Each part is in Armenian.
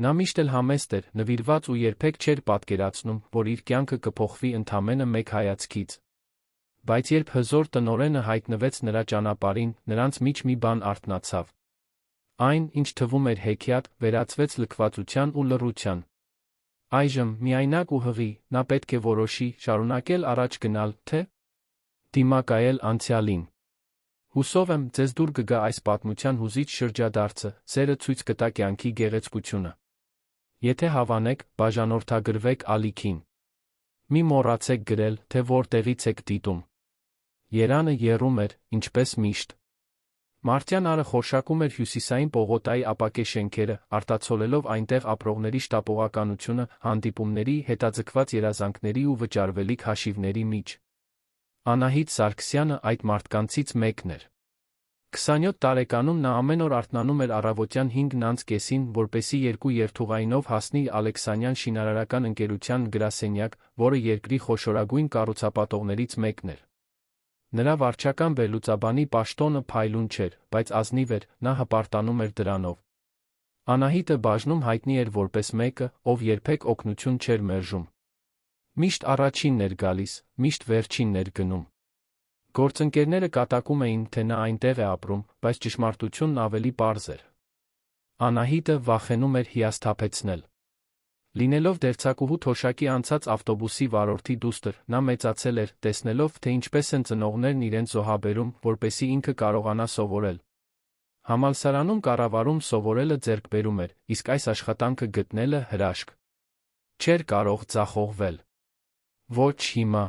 Նա միշտ էլ համեստ էր, նվիրված ու երբեք չէր պատկերացնում, որ իր կյանքը կփոխվի ընդամենը մեկ հայացքից։ Բայց երբ հզոր տնօրենը հայտնվեց նրա ճանապարհին, նրանց միջ մի բան արթնացավ։ Այն, ինչ թվում էր հեքիաթ, վերածվեց լքվածության ու լռության։ Այժմ, միայնակ ու հղի, նա պետք է որոշի՝ շարունակել առաջ գնալ, թե դիմակայել անցյալին։ Հուսով եմ, ձեզ դուր կգա այս պատմության հուզիչ շրջադարձը, սերը ցույց կտա կյանքի գեղեցկությունը։ Եթե հավանեք, բաժանորդագրվեք ալիքին։ Մի մոռացեք գրել, թե որտեղից եք դիտում։ Երանը եռում էր, ինչպես միշտ։ Մարտյան արը խորշակում էր հյուսիսային պողոտայի ապակե շենքերը, արտացոլելով այնտեղ ապրողների շտապողականությունը, հանդիպումների, հետաձգված երազանքների ու վճարվելիք հաշիվների մեջ։ Անահիտ Սարգսյանը այդ մարդկանցից մեկն էր։ 27 տարեկանում նա ամեն օր արթնանում էր առավոտյան 5:30-ին, որպեսզի 2 երթուղայինով հասնի Ալեքսանյան շինարարական ընկերության գրասենյակ, որը երկրի խոշորագույն կառուցապատողներից մեկն էր։ Նրա վարչական վերլուծաբանի պաշտոնը փայլուն չէր, բայց ազնիվ էր, նա հպարտանում էր դրանով։ Անահիտը բաժնում հայտնի էր որպես մեկը, ով երբեք օգնություն չէր մերժում։ Միշտ առաջինն էր գալիս, միշտ վերջինն էր գնում։ Գործընկերները կատակում էին, թե նա այնտեղ է ապրում, բայց ճշմարտությունն ավելի պարզ էր։ Անահիտը վախենում էր հիասթափեցնել։ Լինելով դերձակուհու թոշակի անցած ավտոբուսի վարորդի դուստր, նա մեծացել էր, տեսնելով, թե ինչպես են ծնողներն իրենց զոհաբերում, որպեսզի ինքը կարողանա սովորել։ Համալսարանում կառավարում սովորելը ձեռքբերում էր, իսկ այս աշխատանքը գտնելը հրաշք։ Չէր կարող ձախողվել։ Ոչ հիմա։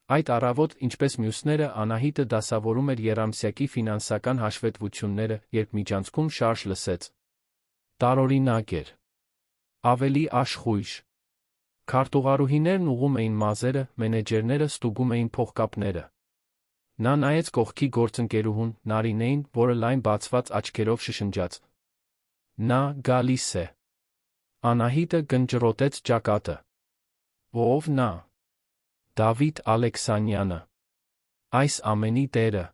Այդ առավոտ, ինչպես մյուսները, Անահիտը դասավորում էր եռամսյակի ֆինանսական հաշվետվությունները, երբ միջանցքում շարժ լսեց։ Տարօրինակ էր։ Ավելի աշխույժ։ Քարտուղարուհիներն ուղղում էին մազերը, մենեջերները ստուգում էին փողկապները։ Նա նայեց կողքի գործընկերուհուն, Նարինեին, որը լայն բացված աչքերով շշնջաց. Նա գալիս է։ Անահիտը գնճռոտեց ճակատը։ Ո՞վ նա։ Դավիթ Ալեքսանյանը։ Այս ամենի տերը։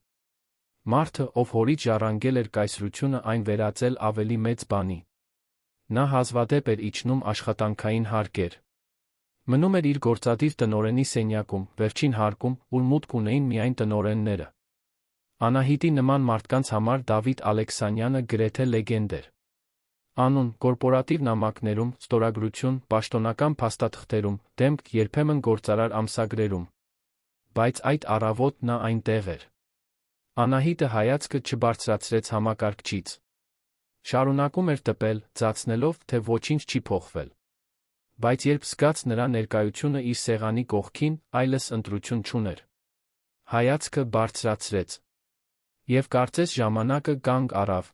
Մարդը, ով հորից ժառանգել էր կայսրությունը, այն վերածել ավելի մեծ բանի։ Նա հազվադեպ էր իջնում աշխատանքային հարկեր։ Մնում էր իր գործադիր տնօրենի սենյակում, վերջին հարկում, ուր մուտք ունեին միայն տնօրենները։ Անահիտի նման մարդկանց համար Դավիթ Ալեքսանյանը գրեթե լեգենդ էր։ Անուն, կորպորատիվ նամակներում, ստորագրություն, պաշտոնական փաստաթղթերում, դեմք երբեմն գործարար ամսագրերում։ Բայց այդ առավոտ նա այնտեղ էր։ Անահիտը հայացքը չբարձրացրեց համակարգչից։ Շարունակում էր տպել, ձացնելով, թե ոչինչ չի փոխվել։ Բայց երբ զգաց նրա ներկայությունը իր սեղանի կողքին, այլս ընտրություն չուներ։ Հայացքը բարձրացրեց։ Եվ կարծես ժամանակը կանգ առավ։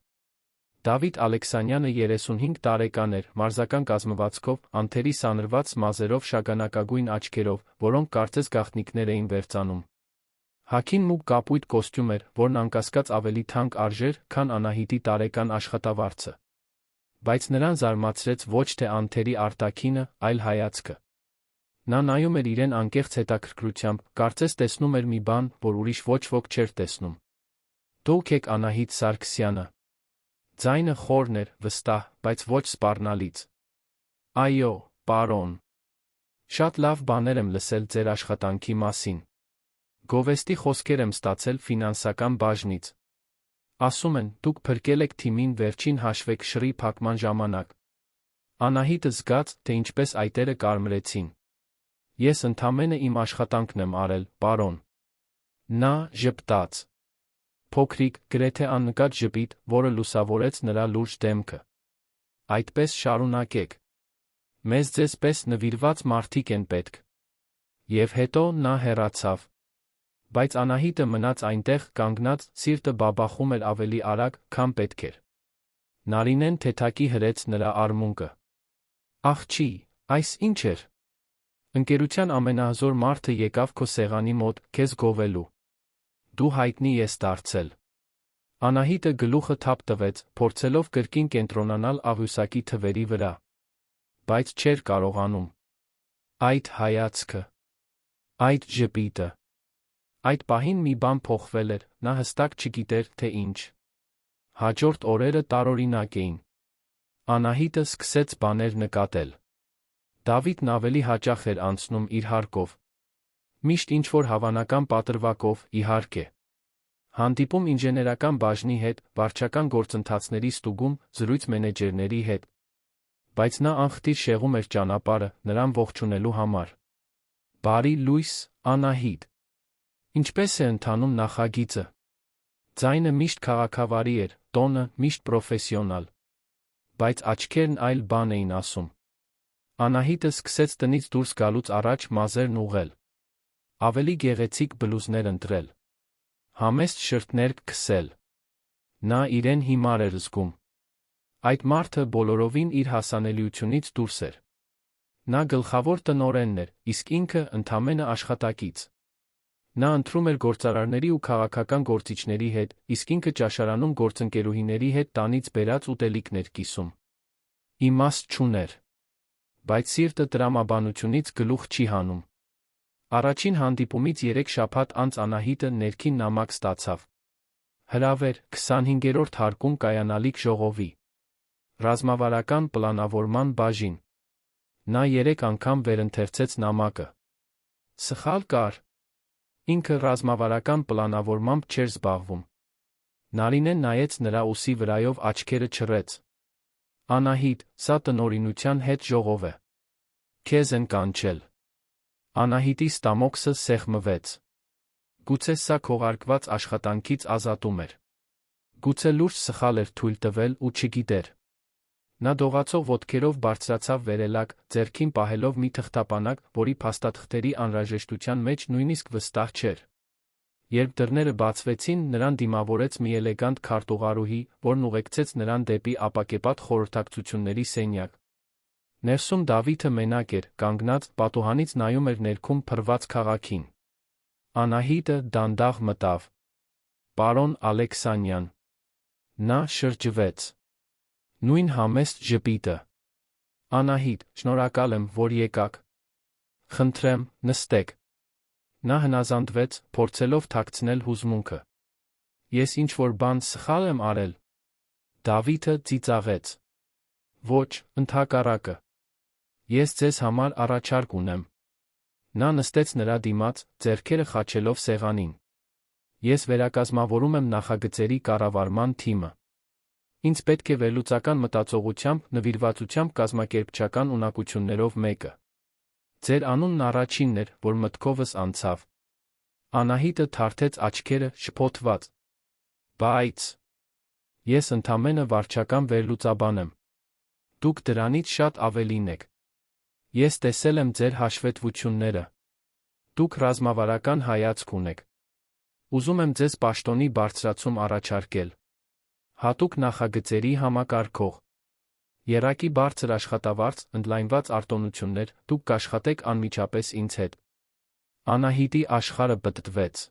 Դավիթ Ալեքսանյանը 35 տարեկան էր, մարզական կազմվածքով, անթերի սանրված մազերով, շագանակագույն աչքերով, որոնք կարծես գաղտնիքներ էին վերծանում։ Հագին մուգ կապույտ կոստյում էր, որն անկասկած ավելի թանկ արժեր, քան Անահիտի տարեկան աշխատավարձը։ Բայց նրան զարմացրեց ոչ թե անթերի արտաքինը, այլ հայացքը։ Նա նայում էր իրեն անկեղծ հետաքրքրությամբ, կարծես տեսնում էր մի բան, որ ուրիշ ոչ ոք չէր տեսնում։ Դուք եք Անահիտ Սարգսյանը։ Ձայնը խորն էր, վստահ, բայց ոչ սպառնալից։ Այո, պարոն։ Շատ լավ բաներ եմ լսել ձեր աշխատանքի մասին։ Գովեստի խոսքեր եմ ստացել ֆինանսական բաժնից։ Ասում են, դուք փրկել եք թիմին վերջին հաշվեկշռի փակման ժամանակ։ Անահիտը զգաց, թե ինչպես այտերը կարմրեցին։ Ես ընդամենը իմ աշխատանքն եմ արել, պարոն։ Նա ժպտաց։ Փոքրիկ, գրեթե աննկատ ժպիտ, որը լուսավորեց նրա լուրջ դեմքը։ Այդպես շարունակեք։ Մեզ ձեզ պես նվիրված մարդիկ են պետք։ Եվ հետո նա հեռացավ։ Բայց Անահիտը մնաց այնտեղ, կանգնած, սիրտը բաբախում էր ավելի արագ, քան պետք էր։ Նարինեն թեթակի հրեց նրա արմունկը։ Աղջի, այս ինչ էր։ Ընկերության ամենահզոր մարդը եկավ քո սեղանի մոտ, քեզ գովելու։ Դու հայտնի ես դարձել։ Անահիտը գլուխը թափ տվեց, փորձելով կրկին կենտրոնանալ աղյուսակի թվերի վրա։ Բայց չէր կարողանում։ Այդ հայացքը։ Այդ ժպիտը։ Այդ պահին մի բան փոխվել էր, նա հստակ չգիտեր, թե ինչ։ Հաջորդ օրերը տարօրինակ էին։ Անահիտը սկսեց բաներ նկատել։ Դավիթն ավելի հաճախ էր անցնում իր հարկով։ Միշտ ինչ-որ հավանական պատրվակով, իհարկե։ Հանդիպում ինժեներական բաժնի հետ, վարչական գործընթացների ստուգում, զրույց մենեջերների հետ։ Բայց նա անխտիր շեղում էր ճանապարհը, նրան ողջունելու համար։ Բարի լույս, Անահիտ։ Ինչպես է ընթանում նախագիծը։ Ձայնը միշտ քաղաքավարի էր, տոնը միշտ պրոֆեսիոնալ։ Բայց աչքերն այլ բան էին ասում։ Անահիտը սկսեց տնից դուրս գալուց առաջ մազերն ուղղել։ Ավելի գեղեցիկ բլուզներ ընտրել։ Համեստ շրթներ քսել։ Նա իրեն հիմար էր զգում։ Այդ մարդը բոլորովին իր հասանելիությունից դուրս էր։ Նա գլխավոր տնօրենն էր, իսկ ինքը ընդամենը աշխատակից։ Նա ընտրում էր գործարարների ու քաղաքական գործիչների հետ, իսկ ինքը ճաշարանում գործընկերուհիների հետ տանից բերած ուտելիքներ կիսում։ Իմաստ չուներ։ Բայց սիրտը տրամաբանությունից գլուխ չի հանում։ Առաջին հանդիպումից 3 շաբաթ անց Անահիտը ներքին նամակ ստացավ։ Հրավեր 25-րդ հարկում կայանալիք ժողովի։ Ռազմավարական պլանավորման բաժին։ Նա 3 անգամ վերընթերցեց նամակը։ Սխալ կար։ Ինքը ռազմավարական պլանավորմամբ չէր զբաղվում։ Նարինեն նայեց նրա ուսի վրայով աչքերը չռեց։ Անահիտ, սա տնօրինության հետ ժողով է։ Քեզ են կանչել։ Անահիտի ստամոքսը սեղմվեց։ Գուցե սա քողարկված աշխատանքից ազատում էր։ Գուցե լուրջ սխալ էր թույլ տվել ու չգիտեր։ Նա դողացող ոտքերով բարձրացավ վերելակ, ձեռքին պահելով մի թղթապանակ, որի փաստաթղթերի անհրաժեշտության մեջ նույնիսկ վստահ չէր։ Երբ դռները բացվեցին, նրան դիմավորեց մի էլեգանտ քարտուղարուհի, որն ուղեկցեց նրան դեպի ապակեպատ խորհրդակցությունների սենյակ։ Ներսում Դավիթը մենակ էր, կանգնած, պատուհանից նայում էր ներքում փռված քաղաքին։ Անահիտը դանդաղ մտավ։ Պարոն Ալեքսանյան։ Նա շրջվեց։ Նույն համեստ ժպիտը։ Անահիտ, շնորհակալ եմ, որ եկաք։ Խնդրեմ, նստեք։ Նա հնազանդվեց, փորձելով թաքցնել հուզմունքը։ Ես ինչ-որ բան սխալ եմ արել։ Դավիթը ծիծաղեց։ Ոչ, ընդհակառակը։ Ես ձեզ համար առաջարկ ունեմ։ Նա նստեց նրա դիմաց, ձեռքերը խաչելով սեղանին։ Ես վերակազմավորում եմ նախագծերի կառավարման թիմը։ Ինձ պետք է վերլուծական մտածողությամբ, նվիրվածությամբ կազմակերպչական ունակություններով մեկը։ Ձեր անունն առաջինն էր, որ մտքովս անցավ։ Անահիտը թարթեց աչքերը, շփոթված։ Բայց… Ես ընդամենը վարչական վերլուծաբան եմ։ Դուք դրանից շատ ավելին եք։ Ես տեսել եմ ձեր հաշվետվությունները։ Դուք ռազմավարական հայացք ունեք։ Ուզում եմ ձեզ պաշտոնի բարձրացում առաջարկել։ Հատուկ նախագծերի համակարգող։ Եռակի բարձր աշխատավարձ, ընդլայնված արտոնություններ, դուք կաշխատեք անմիջապես ինձ հետ։ Անահիտի աշխարհը պտտվեց։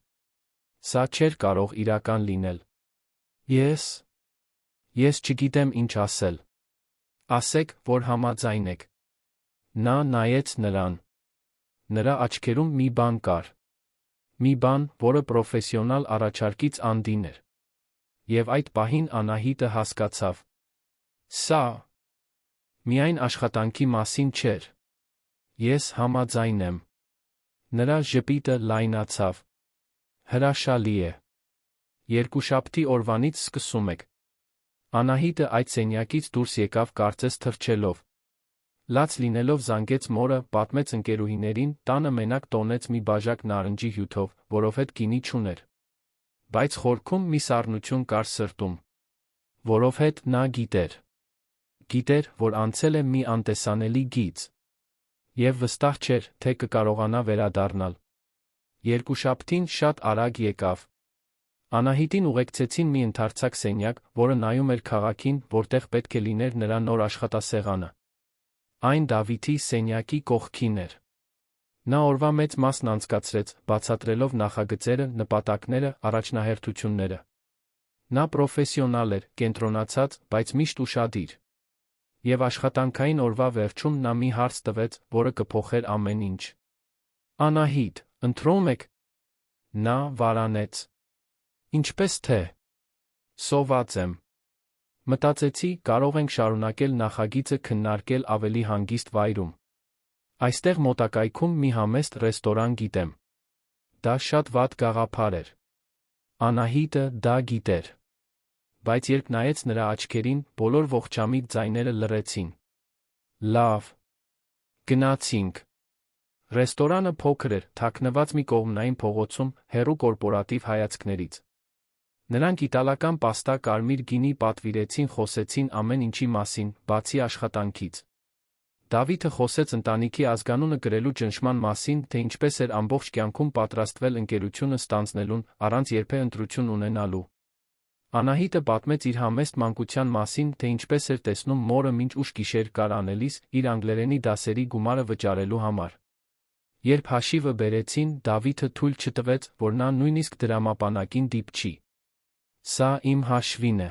Սա չէր կարող իրական լինել։ Ես չգիտեմ ինչ ասել։ Ասեք, որ համաձայն եք։ Նա նայեց նրան։ Նրա աչքերում մի բան կար։ Մի բան, որը պրոֆեսիոնալ առաջարկից անդին էր։ Եվ այդ պահին Անահիտը հասկացավ։ Սա… միայն աշխատանքի մասին չէր։ Ես համաձայն եմ։ Նրա ժպիտը լայնացավ։ Հրաշալի է։ Երկուշաբթի օրվանից սկսում եք։ Անահիտը այդ սենյակից դուրս եկավ կարծես թռչելով։ Լաց լինելով զանգեց մորը, պատմեց ընկերուհիներին, տանը մենակ տոնեց մի բաժակ նարնջի հյութով, որովհետ գինի չուներ։ Բայց խորքում մի սառնություն կար սրտում։ Որովհետ նա գիտեր։ Գիտեր, որ անցել է մի անտեսանելի գիծ։ Եվ վստահ չէր, թե կկարողանա վերադառնալ։ Երկուշաբթին շատ արագ եկավ։ Անահիտին ուղեկցեցին մի ընդարձակ սենյակ, որը նայում էր քաղաքին, որտեղ պետք է լիներ նրա նոր աշխատասեղանը։ Այն Դավիթի սենյակի կողքին էր։ Նա օրվա մեծ մասն անցկացրեց, բացատրելով նախագծերը, նպատակները, առաջնահերթությունները։ Նա պրոֆեսիոնալ էր, կենտրոնացած, բայց միշտ ուշադիր։ Եվ աշխատանքային օրվա վերջում նա մի հարց տվեց, որը կփոխեր ամեն ինչ։ Անահիտ, ընտրում եք։ Նա վարանեց։ Ինչպես թե։ Սոված եմ։ Մտածեցի, կարող ենք շարունակել նախագիծը քննարկել ավելի հանգիստ վայրում։ Այստեղ մոտակայքում մի համեստ ռեստորան գիտեմ։ Դա շատ վատ գաղափար էր։ Անահիտը դա գիտեր։ Բայց երբ նայեց նրա աչքերին, բոլոր ողջամիտ ձայները լռեցին։ Լավ։ Գնացինք։ Ռեստորանը փոքր էր, թաքնված մի կողմնային փողոցում, հեռու կորպորատիվ հայացքներից։ Նրանք իտալական պաստա կարմիր գինի պատվիրեցին, խոսեցին ամեն ինչի մասին, բացի աշխատանքից։ Դավիթը խոսեց ընտանիքի ազգանունը կրելու ճնշման մասին, թե ինչպես էր ամբողջ կյանքում պատրաստվել ընկերությունը ստանձնելուն, առանց երբեք ընտրություն ունենալու։ Անահիտը պատմեց իր համեստ մանկության մասին, թե ինչպես էր տեսնում մորը մինչ ուշ գիշեր կար անելիս, իր անգլերենի դասերի գումարը վճարելու համար։ Երբ հաշիվը բերեցին, Դավիթը թույլ չտվեց, որ նա նույնիսկ դրամապանակին դիպչի։ Սա իմ հաշվին է։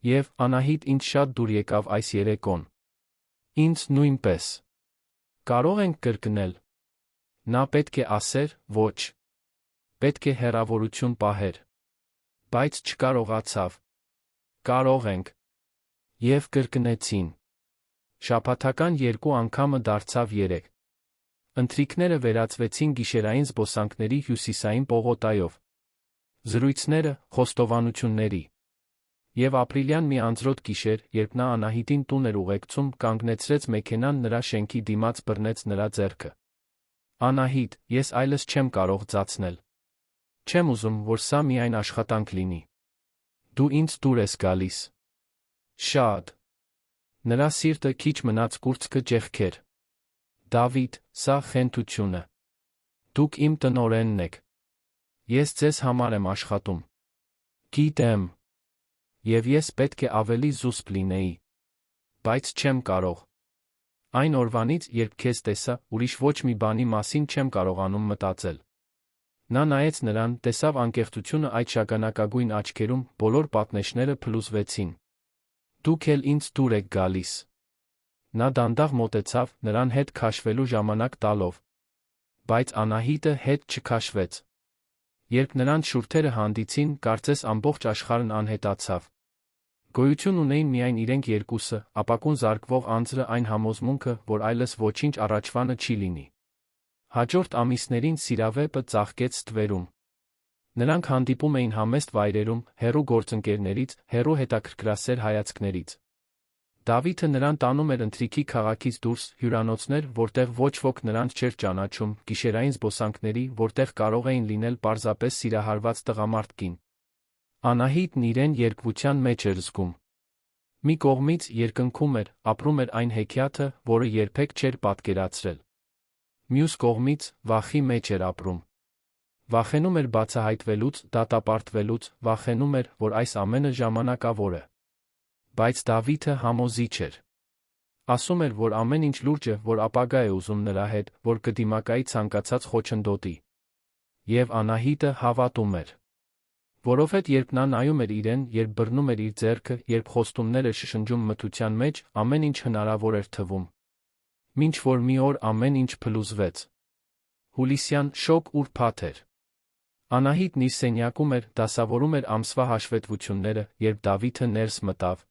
Եվ Անահիտ, ինձ շատ դուր եկավ այս երեկոն։ Ինձ նույնպես։ Կարող ենք կրկնել։ Նա պետք է ասեր, ոչ։ Պետք է հեռավորություն պահեր։ Բայց չկարողացավ։ Կարող ենք։ Եվ կրկնեցին։ Շաբաթական 2 անգամը դարձավ 3։ Ընթրիքները վերածվեցին գիշերային զբոսանքների հյուսիսային պողոտայով։ Զրույցները, խոստովանությունների։ Եվ ապրիլյան մի անձրոտ գիշեր, երբ նա Անահիտին տուն էր ուղեկցում, կանգնեցրեց մեքենան նրա շենքի դիմաց, բռնեց նրա ձեռքը։ Անահիտ, ես այլս չեմ կարող ձացնել։ Չեմ ուզում, որ սա միայն աշխատանք լինի։ Դու ինձ դուր ես գալիս։ Շատ։ Նրա սիրտը քիչ մնաց կուրծքը ճեղքեր։ Դավիթ, սա խենթություն է։ Դուք իմ տնօրենն եք։ Ես ձեզ համար եմ աշխատում։ Գիտեմ։ Եվ ես պետք է ավելի զուսպ լինեի։ Բայց չեմ կարող։ Այն օրվանից, երբ քեզ տեսա, ուրիշ ոչ մի բանի մասին չեմ կարողանում մտածել։ Նա նայեց նրան, տեսավ անկեղծությունը այդ շագանակագույն աչքերում, բոլոր պատնեշները փլուզվեցին։ Դուք էլ ինձ դուր եք գալիս։ Նա դանդաղ մոտեցավ, նրան հետ քաշվելու ժամանակ տալով։ Բայց Անահիտը հետ չքաշվեց։ Երբ նրանց շուրթերը հանդիցին, կարծես ամբողջ աշխարհն անհետացավ։ Գոյություն ունեին միայն իրենք երկուսը, ապակուն զարկվող անձրը, այն համոզմունքը, որ այլս ոչինչ առաջվանը չի լինի։ Հաջորդ ամիսներին սիրավեպը ծաղկեց ստվերում։ Նրանք հանդիպում էին համեստ վայրերում, հեռու գործընկերներից, հեռու հետաքրքրասեր հայացքներից։ Դավիթը նրան տանում էր ընթրիքի քաղաքից դուրս, հյուրանոցներ, որտեղ ոչ ոք նրանց չէր ճանաչում, գիշերային զբոսանքների, որտեղ կարող էին լինել պարզապես սիրահարված տղամարդ կին։ Անահիտն իրեն երկվության մեջ էր զգում։ Մի կողմից երկնքում էր, ապրում էր այն հեքիաթը, որը երբեք չէր պատկերացրել։ Մյուս կողմից վախի մեջ էր ապրում։ Վախենում էր բացահայտվելուց, դատապարտվելուց, վախենում էր, որ այս ամենը ժամանակավոր է։ Բայց Դավիթը համոզիչ էր։ Ասում էր, որ ամեն ինչ լուրջ է, որ ապագա է ուզում նրա հետ, որ կդիմակայի ցանկացած խոչընդոտի։ Եվ Անահիտը հավատում էր։ Որովհետև երբ նա նայում էր իրեն, երբ բռնում էր իր ձեռքը, երբ խոստումներ էր շշնջում մթության մեջ, ամեն ինչ հնարավոր էր թվում։ Մինչ որ մի օր ամեն ինչ փլուզվեց։ Հուլիսյան շոգ ուրբաթ էր։ Անահիտն իր սենյակում էր, դասավորում էր ամսվա հաշվետվությունները, երբ Դավիթը ներս մտավ։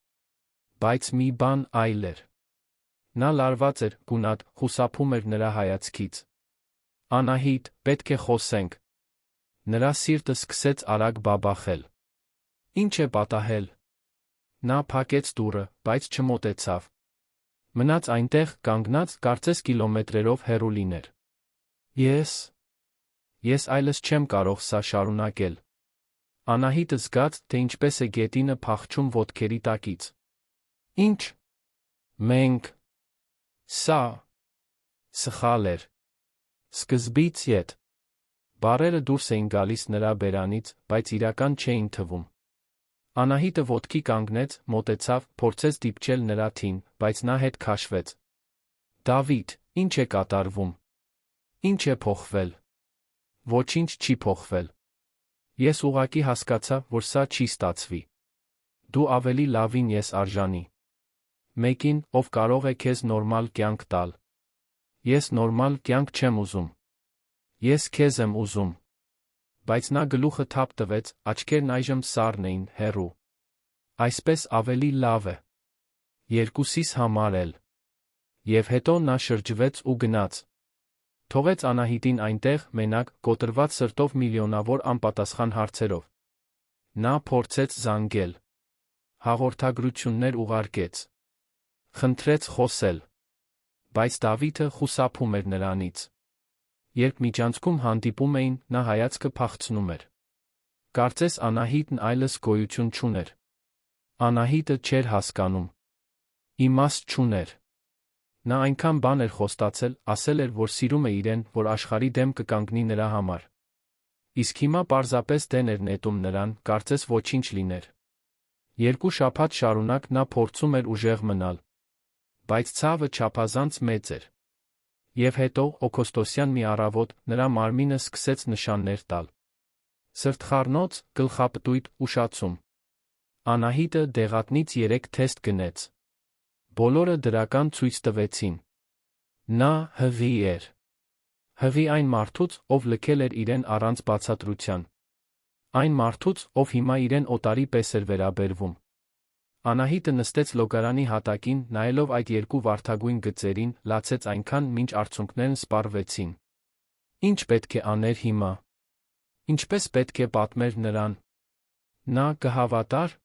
Բայց մի բան այլ էր։ Նա լարված էր, գունատ, խուսափում էր նրա հայացքից։ Անահիտ, պետք է խոսենք։ Նրա սիրտը սկսեց արագ բաբախել։ Ինչ է պատահել։ Նա փակեց դուռը, բայց չմոտեցավ։ Մնաց այնտեղ, կանգնած, կարծես կիլոմետրերով հեռու լիներ։ Ես այլս չեմ կարող սա շարունակել։ Անահիտը զգաց, թե ինչպես է գետինը փախչում ոտքերի տակից։ Ինչ։ Մենք։ Սա սխալ էր։ Սկզբից ետ։ Բառերը դուրս էին գալիս նրա բերանից, բայց իրական չէին թվում։ Անահիտը ոտքի կանգնեց, մոտեցավ, փորձեց դիպչել նրա թին, բայց նա հետ քաշվեց։ Դավիթ, ինչ է կատարվում։ Ինչ է փոխվել։ Ոչինչ չի փոխվել։ Ես ուղղակի հասկացա, որ սա չի ստացվի։ Դու ավելի լավին ես արժանի։ Մեկին, ով կարող է քեզ նորմալ կյանք տալ։ Ես նորմալ կյանք չեմ ուզում։ Ես քեզ եմ ուզում։ Բայց նա գլուխը թափ տվեց, աչքերն այժմ սառն էին, հեռու։ Այսպես ավելի լավ է։ Երկուսիս համար էլ։ Եվ հետո նա շրջվեց ու գնաց։ Թողեց Անահիտին այնտեղ, մենակ, կոտրված սրտով միլիոնավոր անպատասխան հարցերով։ Նա փորձեց զանգել։ Հաղորդագրություններ ուղարկեց։ Խնդրեց խոսել։ Բայց Դավիթը խուսափում էր նրանից։ Երբ միջանցքում հանդիպում էին, նա հայացքը փախցնում էր։ Կարծես Անահիտն այլս գոյություն չուներ։ Անահիտը չէր հասկանում։ Իմաստ չուներ։ Նա այնքան բան էր խոստացել, ասել էր, որ սիրում է իրեն, որ աշխարհի դեմ կկանգնի նրա համար։ Իսկ հիմա պարզապես դեն էր նետում նրան, կարծես ոչինչ լիներ։ 2 շաբաթ շարունակ նա փորձում էր ուժեղ մնալ։ Բայց ցավը չափազանց մեծ էր։ Եվ հետո, օգոստոսյան մի առավոտ, նրա մարմինը սկսեց նշաններ տալ։ Սրտխառնոց, գլխապտույտ, ուշացում։ Անահիտը դեղատնից 3 թեստ գնեց։ Բոլորը դրական ցույց տվեցին։ Նա հղի էր։ Հղի այն մարդուց, ով լքել էր իրեն առանց բացատրության։ Այն մարդուց, ով հիմա իրեն օտարի պես էր վերաբերվում։ Անահիտը նստեց լոգարանի հատակին, նայելով այդ 2 վարդագույն գծերին, լացեց այնքան, մինչ արցունքներն սպառվեցին։ Ինչ պետք է աներ հիմա։ Ինչպես պետք է պատմեր նրան։ Նա կհավատար։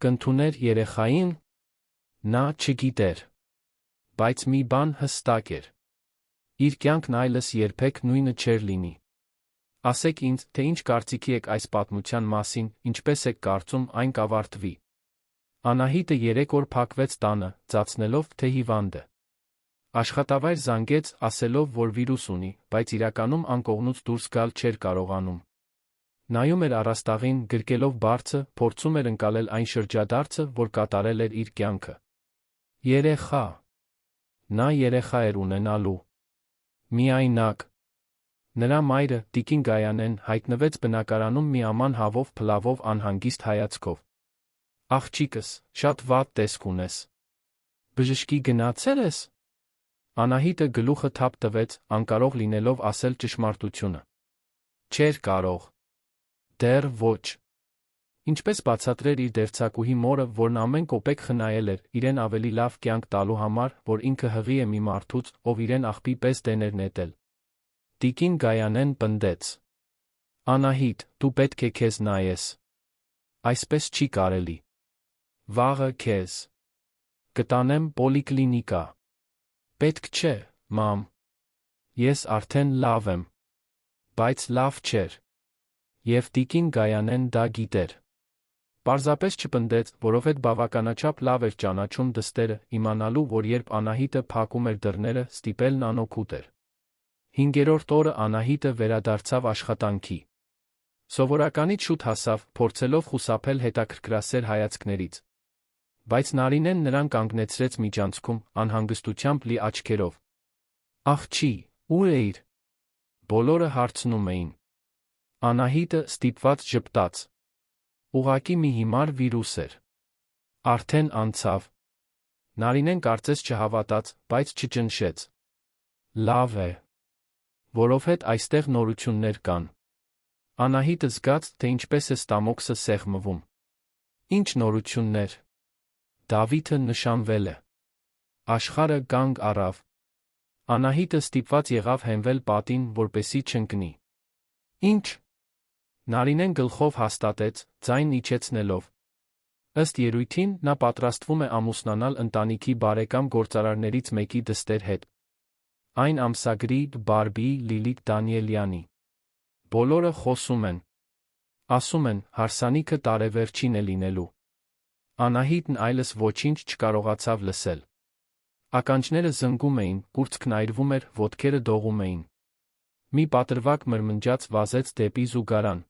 Կընդուներ երեխային։ Նա չգիտեր։ Բայց մի բան հստակ էր։ Իր կյանքն այլս երբեք նույնը չէր լինի։ Ասեք ինձ, թե ինչ կարծիքի եք այս պատմության մասին, ինչպես եք կարծում այն կավարտվի։ Անահիտը 3 օր փակվեց տանը, ծածնելով, թե հիվանդ է։ Աշխատավայր զանգեց, ասելով, որ վիրուս ունի, բայց իրականում անկողնուց դուրս գալ չէր կարողանում։ Նայում էր առաստաղին, գրկելով բարձը, փորձում էր ընկալել այն շրջադարձը, որ կատարել էր իր կյանքը։ Երեխա։ Նա երեխա էր ունենալու։ Միայնակ։ Նրա մայրը, տիկին Գայանեն, հայտնվեց բնակարանում մի աման հավով փլավով անհանգիստ հայացքով։ Աղջիկս, շատ վատ տեսք ունես։ Բժշկի գնացել ես։ Անահիտը գլուխը թափ տվեց, անկարող լինելով ասել ճշմարտությունը։ Չէր կարող։ Դեռ ոչ։ Ինչպես բացատրեր իր դերձակուհի մորը, որն ամեն կոպեկ խնայել էր, իրեն ավելի լավ կյանք տալու համար, որ ինքը հղի է մի մարդուց, ով իրեն աղբի պես դեն էր նետել։ Տիկին Գայանեն պնդեց. Անահիտ, դու պետք է քեզ նայես։ Այսպես չի կարելի։ Վաղը քեզ կտանեմ պոլիկլինիկա։ Պետք չէ, մամ։ Ես արդեն լավ եմ։ Բայց լավ չէր։ Եվ տիկին Գայանեն դա գիտեր։ Պարզապես չպնդեց, որովհետև բավականաչափ լավ էր ճանաչում դստերը, իմանալու, որ երբ Անահիտը փակում էր դռները, ստիպելն անօգուտ էր։ 5-րդ օրը Անահիտը վերադարձավ աշխատանքի։ Սովորականից շուտ հասավ, փորձելով խուսափել հետաքրքրասեր հայացքներից։ Բայց Նարինեն նրան կանգնեցրեց միջանցքում, անհանգստությամբ լի աչքերով։ Աղջի, ուր էիր։ Բոլորը հարցնում էին։ Անահիտը ստիպված ժպտաց։ Ուղղակի մի հիմար վիրուս էր։ Արդեն անցավ։ Նարինեն կարծես չհավատաց, բայց չճնշեց։ Լավ է։ Որովհետև այստեղ նորություններ կան։ Անահիտը զգաց, թե ինչպես է ստամոքսը սեղմվում։ Ինչ նորություններ։ Դավիթը նշանվել է։ Աշխարհը կանգ առավ։ Անահիտը ստիպված եղավ հենվել պատին, որպեսզի չընկնի։ Ինչ։ Նարինեն գլխով հաստատեց, ձայն իջեցնելով։ Ըստ երույթին, նա պատրաստվում է ամուսնանալ ընտանիքի բարեկամ գործարարներից մեկի դստեր հետ։ Այն ամսագրի Բարբի Լիլիթ Դանիելյանի։ Բոլորը խոսում են։ Ասում են, հարսանիքը տարեվերջին է լինելու։ Անահիտն այլս ոչինչ չկարողացավ լսել։ Ականջները զնգում էին, կուրծքն այրվում էր, ոտքերը դողում էին։ Մի պատրվակ մրմնջաց վազեց դեպի զուգարան։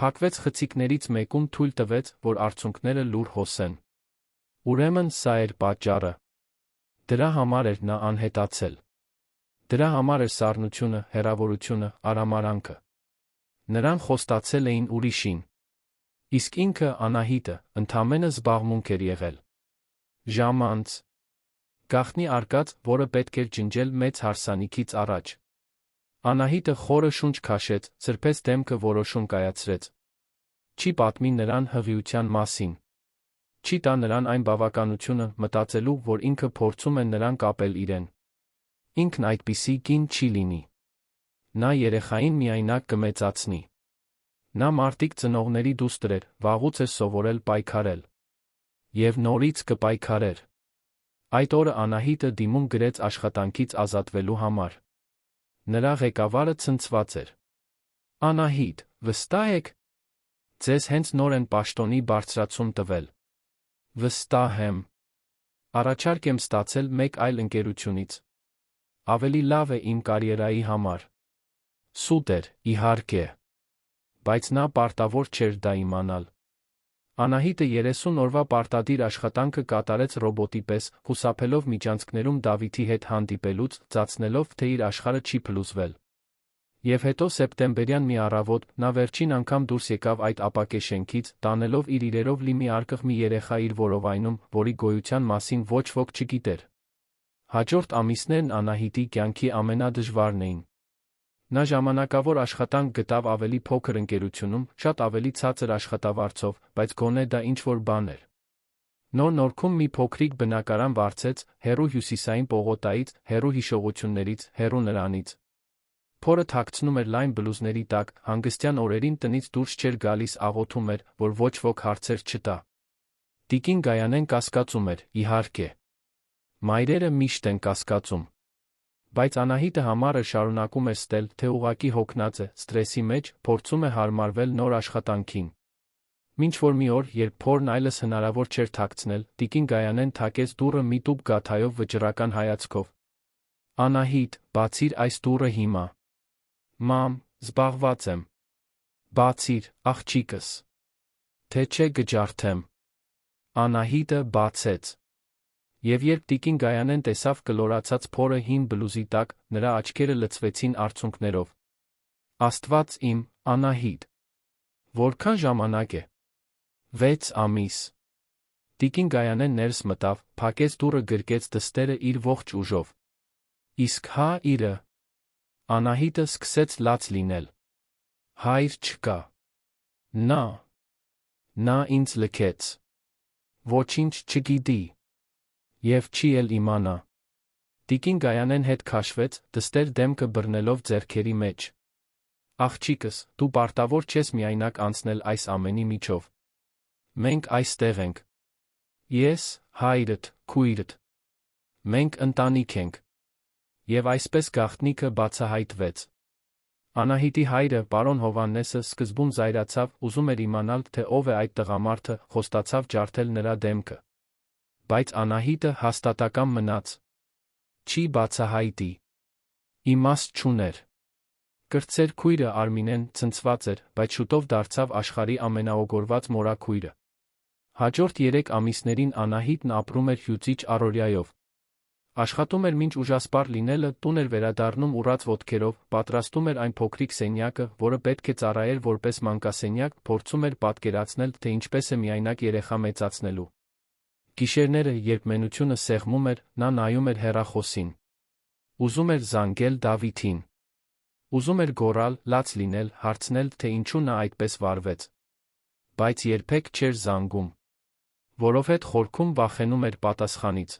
Փակվեց խցիկներից մեկում թույլ տվեց, որ արցունքները լուր հոսեն։ Ուրեմն սա էր պատճառը։ Դրա համար էր նա անհետացել։ Դրա համար էր սառնությունը, հեռավորությունը, արամարանքը։ Նրան խոստացել էին ուրիշին։ Իսկ ինքը, Անահիտը, ընդամենը զբաղմունք էր եղել։ Ժամանց։ Գաղտնի արկած, որը պետք էր ջնջել մեծ հարսանիքից առաջ։ Անահիտը խորը շունչ քաշեց, ցրփեց դեմքը, որոշում կայացրեց։ Չի պատմի նրան հղիության մասին։ Չի տա նրան այն բավականությունը մտածելու, որ ինքը փորձում է նրան կապել իրեն։ Ինքն այդպիսի կին չի լինի։ Նա երեխային միայնակ կմեծացնի։ Նա մարտիկ ծնողների դուստր էր, վաղուց էր սովորել պայքարել։ Եվ նորից կպայքարեր։ Այդ օրը Անահիտը դիմում գրեց աշխատանքից ազատվելու համար։ Նրա ղեկավարը ցնցված էր։ Անահիտ, վստահ եք։ Ձեզ հենց նոր են պաշտոնի բարձրացում տվել։ Վստահ եմ։ Առաջարկ եմ ստացել մեկ այլ ընկերությունից։ Ավելի լավ է իմ կարիերայի համար։ Սուտ էր, իհարկե։ Բայց նա պարտավոր չէր դա իմանալ։ Անահիտը 30 օրվա պարտադիր աշխատանքը կատարեց ռոբոտի պես, խուսափելով միջանցքներում Դավիթի հետ հանդիպելուց, ծածնելով, թե իր աշխարհը չի փլուզվել։ Եվ հետո սեպտեմբերյան մի առավոտ նա վերջին անգամ դուրս եկավ այդ ապակե շենքից, տանելով իր իրերով լի մի արկղ մի երեխա իր որովայնում, որի գոյության մասին ոչ ոք չգիտեր։ Հաջորդ ամիսներն Անահիտի կյանքի ամենադժվարն էին։ Նա ժամանակավոր աշխատանք գտավ ավելի փոքր ընկերությունում, շատ ավելի ցածր աշխատավարձով, բայց գոնե դա ինչ-որ բան էր։ Նոր Նորքում մի փոքրիկ բնակարան վարձեց, հեռու հյուսիսային պողոտայից, հեռու հիշողություններից, հեռու նրանից։ Փորը թաքցնում էր լայն բլուզների տակ, հանգստյան օրերին տնից դուրս չէր գալիս, աղոթում էր, որ ոչ ոք հարցեր չտա։ Տիկին Գայանեն կասկածում էր, իհարկե։ Մայրերը միշտ են կասկածում։ Բայց Անահիտը համառը շարունակում էր ստել, թե ուղղակի հոգնած է, սթրեսի մեջ, փորձում է հարմարվել նոր աշխատանքին։ Մինչ որ մի օր, երբ փորն այլս հնարավոր չէր թաքցնել, տիկին Գայանեն թակեց դուռը մի տուփ գաթայով վճռական հայացքով։ Անահիտ, բացիր այս դուռը հիմա։ Մամ, զբաղված եմ։ Բացիր, աղջիկս։ Թե չէ կջարդեմ։ Անահիտը բացեց։ Եվ երբ տիկին Գայանեն տեսավ կլորացած փորը հին բլուզի տակ, նրա աչքերը լցվեցին արցունքներով։ Աստված իմ, Անահիտ։ Որքան ժամանակ է։ 6 ամիս։ Տիկին Գայանեն ներս մտավ, փակեց դուռը, գրկեց դստերը իր ողջ ուժով։ Իսկ հա իրը։ Անահիտը սկսեց լաց լինել։ Հայր չկա։ Նա ինձ լքեց։ Ոչինչ չգիտի։ Եվ չի էլ իմանա։ Տիկին Գայանեն հետ քաշվեց, դստեր դեմքը բռնելով ձեռքերի մեջ։ Աղջիկս, դու պարտավոր չես միայնակ անցնել այս ամենի միջով։ Մենք այստեղ ենք։ Ես, հայրդ, քույրդ։ Մենք ընտանիք ենք։ Եվ այսպես գաղտնիքը բացահայտվեց։ Անահիտի հայրը, պարոն Հովհաննեսը, սկզբում զայրացավ, ուզում էր իմանալ, թե ով է այդ տղամարդը, խոստացավ ջարդել նրա դեմքը։ Բայց Անահիտը հաստատակամ մնաց։ Չի բացահայտի։ Իմաստ չուներ։ Կրտսեր քույրը Արմինեն ցնցված էր, բայց շուտով դարձավ աշխարհի ամենաօգորված մորաքույրը։ Հաջորդ 3 ամիսներին Անահիտն ապրում էր հյուծիչ առօրյայով։ Աշխատում էր մինչ ուժասպառ լինելը, տուն էր վերադառնում ուռած ոտքերով, պատրաստում էր այն փոքրիկ սենյակը, որը պետք է ծառայեր որպես մանկասենյակ, փորձում էր պատկերացնել, թե ինչպես է միայնակ երեխա մեծացնելու։ Գիշերները, երբ մենությունը սեղմում էր, նա նայում էր հեռախոսին։ Ուզում էր զանգել Դավիթին։ Ուզում էր գոռալ, լաց լինել, հարցնել, թե ինչու նա այդպես վարվեց։ Բայց երբեք չէր զանգում։ Որովհետև խորքում վախենում էր պատասխանից։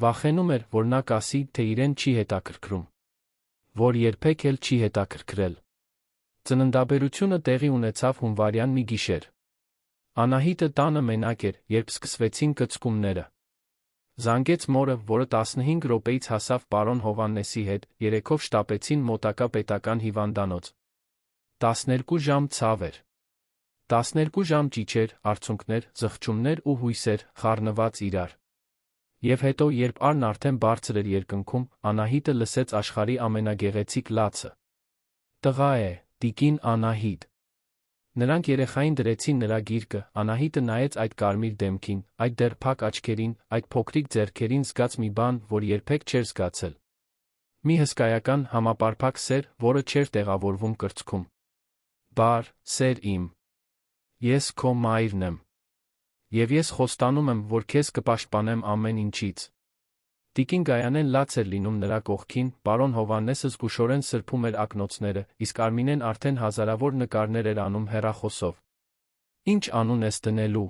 Վախենում էր, որ նա կասի, թե իրեն չի հետաքրքրում։ Որ երբեք էլ չի հետաքրքրել։ Ծննդաբերությունը տեղի ունեցավ հունվարյան մի գիշեր։ Անահիտը տանը մենակ էր, երբ սկսվեցին կծկումները։ Զանգեց մորը, որը 15 րոպեից հասավ պարոն Հովհաննեսի հետ, երեքով շտապեցին մոտակա պետական հիվանդանոց։ 12 ժամ ցավ էր։ 12 ժամ ճիչեր, արցունքներ, զղջումներ ու հույսեր, խառնված իրար։ Եվ հետո, երբ Արն արդեն բարձր էր երկնքում, Անահիտը լսեց աշխարհի ամենագեղեցիկ լացը։ Տղա է, տիկին Անահիտ։ Նրանք երեխային դրեցին նրա գիրկը, Անահիտը նայեց այդ կարմիր դեմքին, այդ դեռ փակ աչքերին, այդ փոքրիկ ձեռքերին, զգաց մի բան, որ երբեք չէր զգացել։ Մի հսկայական, համապարփակ սեր, որը չէր տեղավորվում կրծքում։ Բար, սեր իմ։ Ես քո մայրն եմ։ Եվ ես խոստանում եմ, որ քեզ կպաշտպանեմ ամեն ինչից։ Տիկին Գայանեն լաց էր լինում նրա կողքին, պարոն Հովհաննեսը զգուշորեն սրբում էր ակնոցները, իսկ Արմինեն արդեն հազարավոր նկարներ էր անում հեռախոսով։ Ինչ անուն ես դնելու։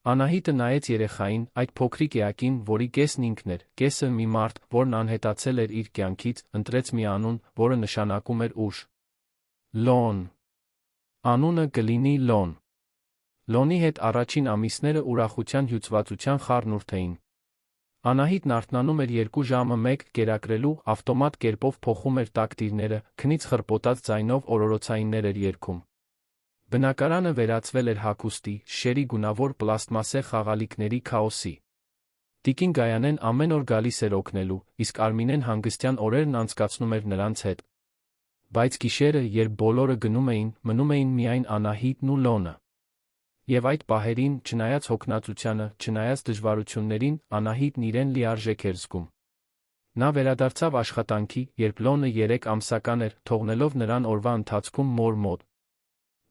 Անահիտը նայեց երեխային, այդ փոքրիկ էակին, որի կեսն ինքն էր, կեսը մի մարդ, որն անհետացել էր իր կյանքից, ընտրեց մի անուն, որը նշանակում էր ուժ։ Լոն։ Անունը կլինի Լոն։ Լոնի հետ առաջին ամիսները ուրախության հյուծվածության խառնուրդ էին։ Անահիտն արթնանում էր 2 ժամը 1 կերակրելու, ավտոմատ կերպով փոխում էր տակտիրները, քնից խրպոտած ձայնով օրորոցայիններ էր երգում։ Բնակարանը վերածվել էր հագուստի, շերի գունավոր պլաստմասե խաղալիքների քաոսի։ Տիկին Գայանեն ամեն օր գալիս էր օգնելու, իսկ Արմինեն հանգստյան օրերն անցկացնում էր նրանց հետ։ Բայց գիշերը, երբ բոլորը գնում էին, մնում էին միայն Անահիտն ու Լոնը։ Եվ այդ պահերին, չնայած հոգնածությանը, չնայած դժվարություններին, Անահիտն իրեն լիարժեք էր զգում։ Նա վերադարձավ աշխատանքի, երբ Լոնը 3 ամսական էր, թողնելով նրան օրվա ընթացքում մոր մոտ։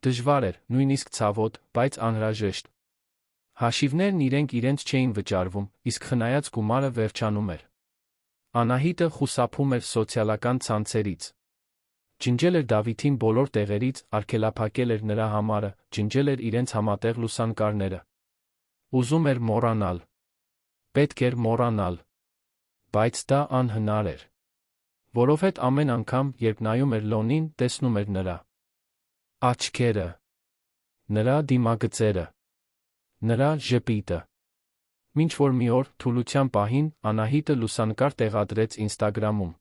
Դժվար էր, նույնիսկ ցավոտ, բայց անհրաժեշտ։ Հաշիվներն իրենց չէին վճարվում, իսկ խնայած գումարը վերջանում էր։ Անահիտը խուսափում էր սոցիալական ցանցերից։ Ջնջել էր Դավիթին բոլոր տեղերից, արգելափակել էր նրա համարը, ջնջել էր իրենց համատեղ լուսանկարները։ Ուզում էր մոռանալ։ Պետք էր մոռանալ։ Բայց դա անհնար էր։ Որովհետև ամեն անգամ, երբ նայում էր Լոնին, տեսնում էր նրա աչքերը, նրա դիմագծերը, նրա ժպիտը։ Մինչ որ մի օր, թուլության պահին, Անահիտը լուսանկար տեղադրեց Ինստագրամում։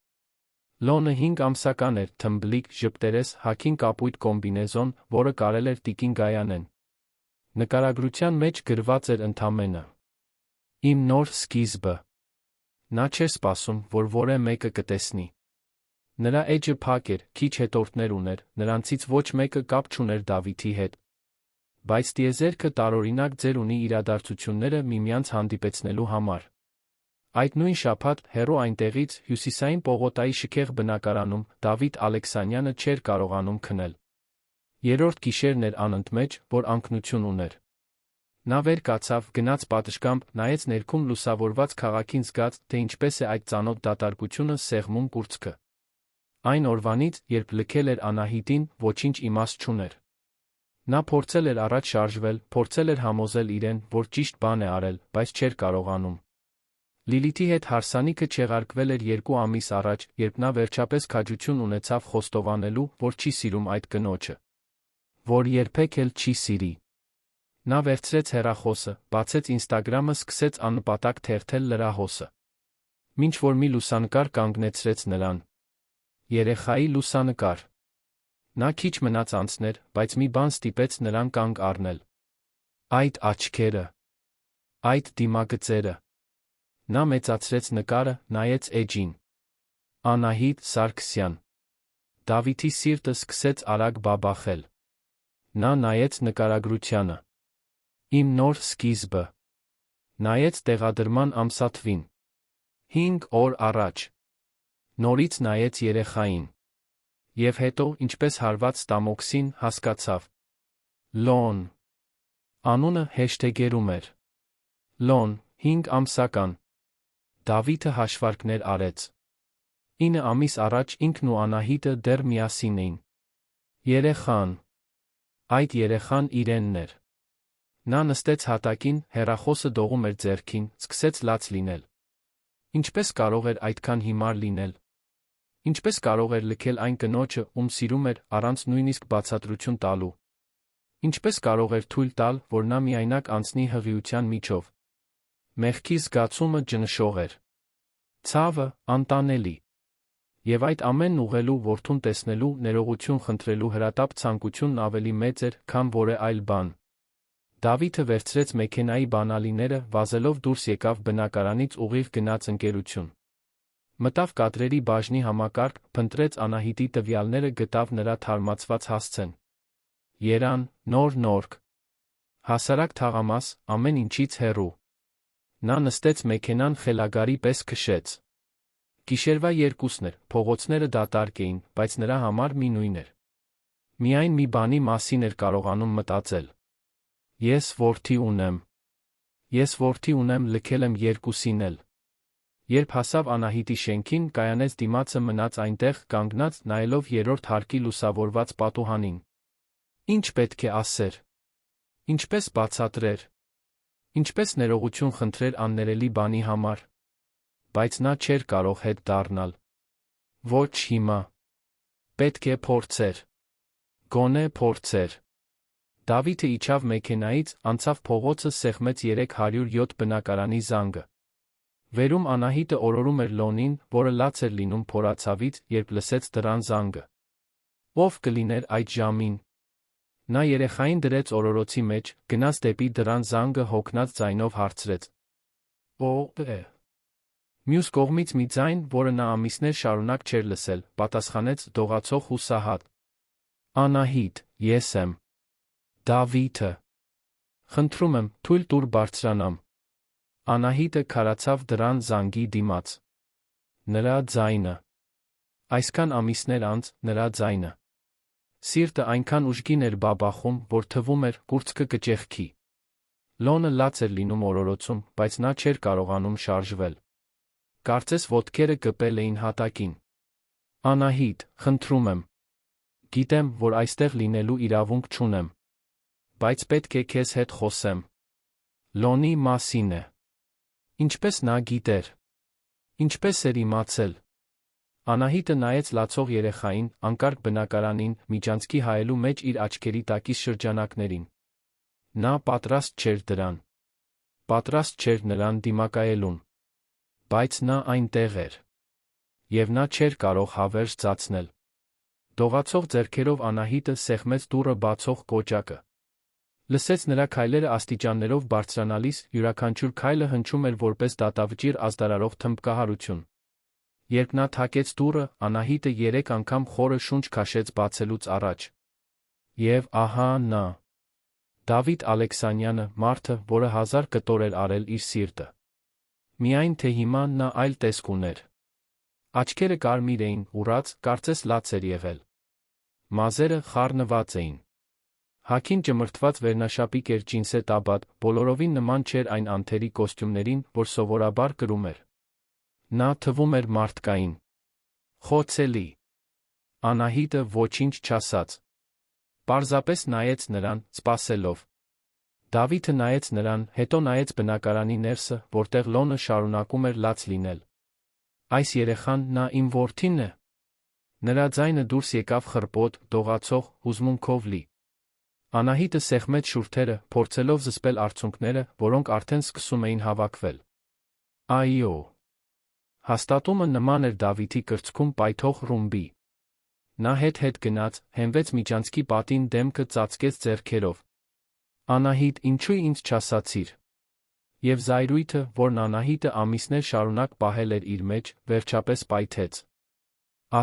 Լոնը 5 ամսական էր, թմբլիկ, ժպտերես, հագին կապույտ կոմբինեզոն, որը կարել էր տիկին Գայանեն։ Նկարագրության մեջ գրված էր ընդամենը. «Իմ նոր սկիզբը»։ Նա չէր սպասում, որ որևէ մեկը կտեսնի։ Նրա էջը փակ էր, քիչ հետևորդներ ուներ, նրանցից ոչ մեկը կապ չուներ Դավիթի հետ։ Բայց տիեզերքը տարօրինակ ձեր ունի իրադարձությունները միմյանց հանդիպեցնելու համար։ Այդ նույն շաբաթ, հեռու այնտեղից, հյուսիսային պողոտայի շքեղ բնակարանում, Դավիթ Ալեքսանյանը չէր կարողանում քնել։ Երրորդ գիշերն էր անընդմեջ, որ անքնություն ուներ։ Նա վեր կացավ, գնաց պատշգամբ, նայեց ներքում լուսավորված քաղաքին, զգաց, թե ինչպես է այդ ծանոթ դատարկությունը սեղմում կուրծքը։ Այն օրվանից, երբ լքել էր Անահիտին, ոչինչ իմաստ չուներ։ Նա փորձել էր առաջ շարժվել, փորձել էր համոզել իրեն, որ ճիշտ բան է արել, բայց չէր կարողանում։ Լիլիթի հետ հարսանիքը չեղարկվել էր 2 ամիս առաջ, երբ նա վերջապես քաջություն ունեցավ խոստովանելու, որ չի սիրում այդ կնոջը։ Որ երբեք էլ չի սիրի։ Նա վերցրեց հեռախոսը, բացեց Ինստագրամը, սկսեց աննպատակ թերթել լրահոսը։ Մինչ որ մի լուսանկար կանգնեցրեց նրան։ Երեխայի լուսանկար։ Նա քիչ մնաց անցներ, բայց մի բան ստիպեց նրան կանգ առնել։ Այդ աչքերը։ Այդ դիմագծերը։ Նա մեծացրեց նկարը, նայեց էջին։ Անահիտ Սարգսյան։ Դավիթի սիրտը սկսեց արագ բաբախել։ Նա նայեց նկարագրությանը։ Իմ նոր սկիզբը։ Նայեց տեղադրման ամսաթվին։ 5 օր առաջ։ Նորից նայեց երեխային։ Եվ հետո, ինչպես հարված ստամոքսին, հասկացավ. Լոն։ Անունը հեշթեգերում էր։ Լոն, 5 ամսական։ Դավիթը հաշվարկներ արեց։ 9 ամիս առաջ ինքն ու Անահիտը դեռ միասին էին։ Երեխան։ Այդ երեխան իրենն էր։ Նա նստեց հատակին, հեռախոսը դողում էր ձեռքին, սկսեց լաց լինել։ Ինչպես կարող էր այդքան հիմար լինել։ Ինչպես կարող էր լքել այն կնոջը, ում սիրում էր, առանց նույնիսկ բացատրություն տալու։ Ինչպես կարող էր թույլ տալ, որ նա միայնակ անցնի հղիության միջով։ Մեղքի զգացումը ջնշող էր։ Ցավը, անտանելի։ Եվ այդ ամենն ուղղելու, որդուն տեսնելու, ներողություն խնդրելու հրատապ ցանկությունն ավելի մեծ էր, քան որևէ այլ բան։ Դավիթը վերցրեց մեքենայի բանալիները, վազելով դուրս եկավ բնակարանից, ուղիղ գնաց ընկերություն։ Մտավ կադրերի բաժնի համակարգ, փնտրեց Անահիտի տվյալները, գտավ նրա թարմացված հասցեն։ Երան, նոր նորք։ Հասարակ թաղամաս, ամեն ինչից հեռու։ Նա նստեց մեքենան, խելագարի պես քշեց։ Գիշերվա 2-ն էր, փողոցները դատարկ էին, բայց նրա համար մի նույն էր։ Միայն մի բանի մասին էր կարողանում մտածել։ Ես որդի ունեմ։ Ես որդի ունեմ, լքել եմ 2-ին էլ։ Երբ հասավ Անահիտի շենքին, կայանեց դիմացը, մնաց այնտեղ, կանգնած, նայելով 3-րդ հարկի լուսավորված պատուհանին։ Ինչ պետք է ասեր։ Ինչպես բացատրեր։ Ինչպես ներողություն խնդրեր աններելի բանի համար։ Բայց նա չէր կարող հետ դառնալ։ Ոչ հիմա։ Պետք է փորձեր։ Գոնե փորձեր։ Դավիթը իջավ մեքենայից, անցավ փողոցը, սեղմեց 307 բնակարանի զանգը։ Վերում Անահիտը օրորում էր Լոնին, որը լաց էր լինում փորացավից, երբ լսեց դռան զանգը։ Ո՞վ կլիներ այդ ժամին։ Նա երեխային դրեց օրորոցի մեջ, գնաց դեպի դռան զանգը, հոգնած ձայնով հարցրեց. Ո՞վ է։ Մյուս կողմից մի ձայն, որը նա ամիսներ շարունակ չէր լսել, պատասխանեց դողացող հուսահատ. Անահիտ, ես եմ։ Դավիթը։ Խնդրում եմ, թույլ տուր բարձրանամ։ Անահիտը քարացավ դռան զանգի դիմաց։ Նրա ձայնը։ Այսքան ամիսներ անց, նրա ձայնը։ Սիրտը այնքան ուժգին էր բաբախում, որ թվում էր կուրծքը կճեղքի։ Լոնը լաց էր լինում օրորոցում, բայց նա չէր կարողանում շարժվել։ Կարծես ոտքերը կպել էին հատակին։ Անահիտ, խնդրում եմ։ Գիտեմ, որ այստեղ լինելու իրավունք չունեմ։ Բայց պետք է քեզ հետ խոսեմ։ Լոնի մասին է։ Ինչպես նա գիտեր։ Ինչպես էր իմացել։ Անահիտը նայեց լացող երեխային, անկարգ բնակարանին, միջանցքի հայելու մեջ իր աչքերի տակից շրջանակներին։ Նա պատրաստ չէր դրան։ Պատրաստ չէր նրան դիմակայելուն։ Բայց նա այնտեղ էր։ Եվ նա չէր կարող հավերժ ծածնել։ Դողացող ձեռքերով Անահիտը սեղմեց դուռը բացող կոճակը։ Լսեց նրա քայլերը աստիճաններով բարձրանալիս, յուրաքանչյուր քայլը հնչում էր որպես դատավճիռ ազդարարող թմբկահարություն։ Երբ նա թակեց դուռը, Անահիտը 3 անգամ խորը շունչ քաշեց բացելուց առաջ։ Եվ ահա նա։ Դավիթ Ալեքսանյանը, մարդը, որը 1000 կտոր էր արել իր սիրտը։ Միայն թե հիմա նա այլ տեսք ուներ։ Աչքերը կարմիր էին, ուռած, կարծես լաց էր եղել։ Մազերը խառնված էին։ Հագին ճմրթված վերնաշապիկ էր ջինսե տաբատ, բոլորովին նման չէր այն անթերի կոստյումներին, որ սովորաբար կրում էր։ Նա թվում էր մարդկային։ Խոցելի։ Անահիտը ոչինչ չասաց։ Պարզապես նայեց նրան, սպասելով։ Դավիթը նայեց նրան, հետո նայեց բնակարանի ներսը, որտեղ Լոնը շարունակում էր լաց լինել։ Այս երեխան նա իմ որդին է։ Նրա ձայնը դուրս եկավ խռպոտ, դողացող, հուզմունքով լի։ Անահիտը սեղմեց շուրթերը, փորձելով զսպել արցունքները, որոնք արդեն սկսում էին հավաքվել։ Այո։ Հաստատումը նման էր Դավիթի կրծքում պայթող ռումբի։ Նա հետ գնաց, հենվեց միջանցքի պատին, դեմքը ծածկեց ձեռքերով։ Անահիտ, ինչու ինձ չասացիր։ Եվ զայրույթը, որն Անահիտը ամիսներ շարունակ պահել էր իր մեջ, վերջապես պայթեց։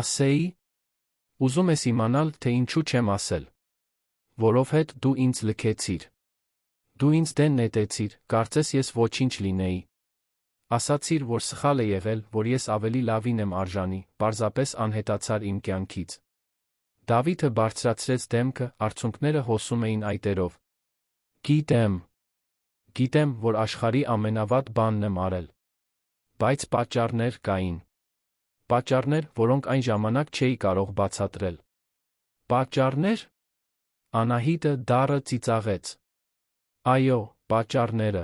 Ասեի։ Ուզում ես իմանալ, թե ինչու չեմ ասել։ Որովհետ դու ինձ լքեցիր։ Դու ինձ դեն նետեցիր, կարծես ես ոչինչ լինեի։ Ասացիր, որ սխալ է եղել, որ ես ավելի լավին եմ արժանի, պարզապես անհետացար իմ կյանքից։ Դավիթը բարձրացրեց դեմքը, արցունքները հոսում էին այտերով։ Գիտեմ։ Գիտեմ, որ աշխարհի ամենավատ բանն եմ արել։ Բայց պատճառներ կային։ Պատճառներ, որոնք այն ժամանակ չէի կարող բացատրել։ Պատճառներ։ Անահիտը դառը ծիծաղեց։ Այո, պատճառները։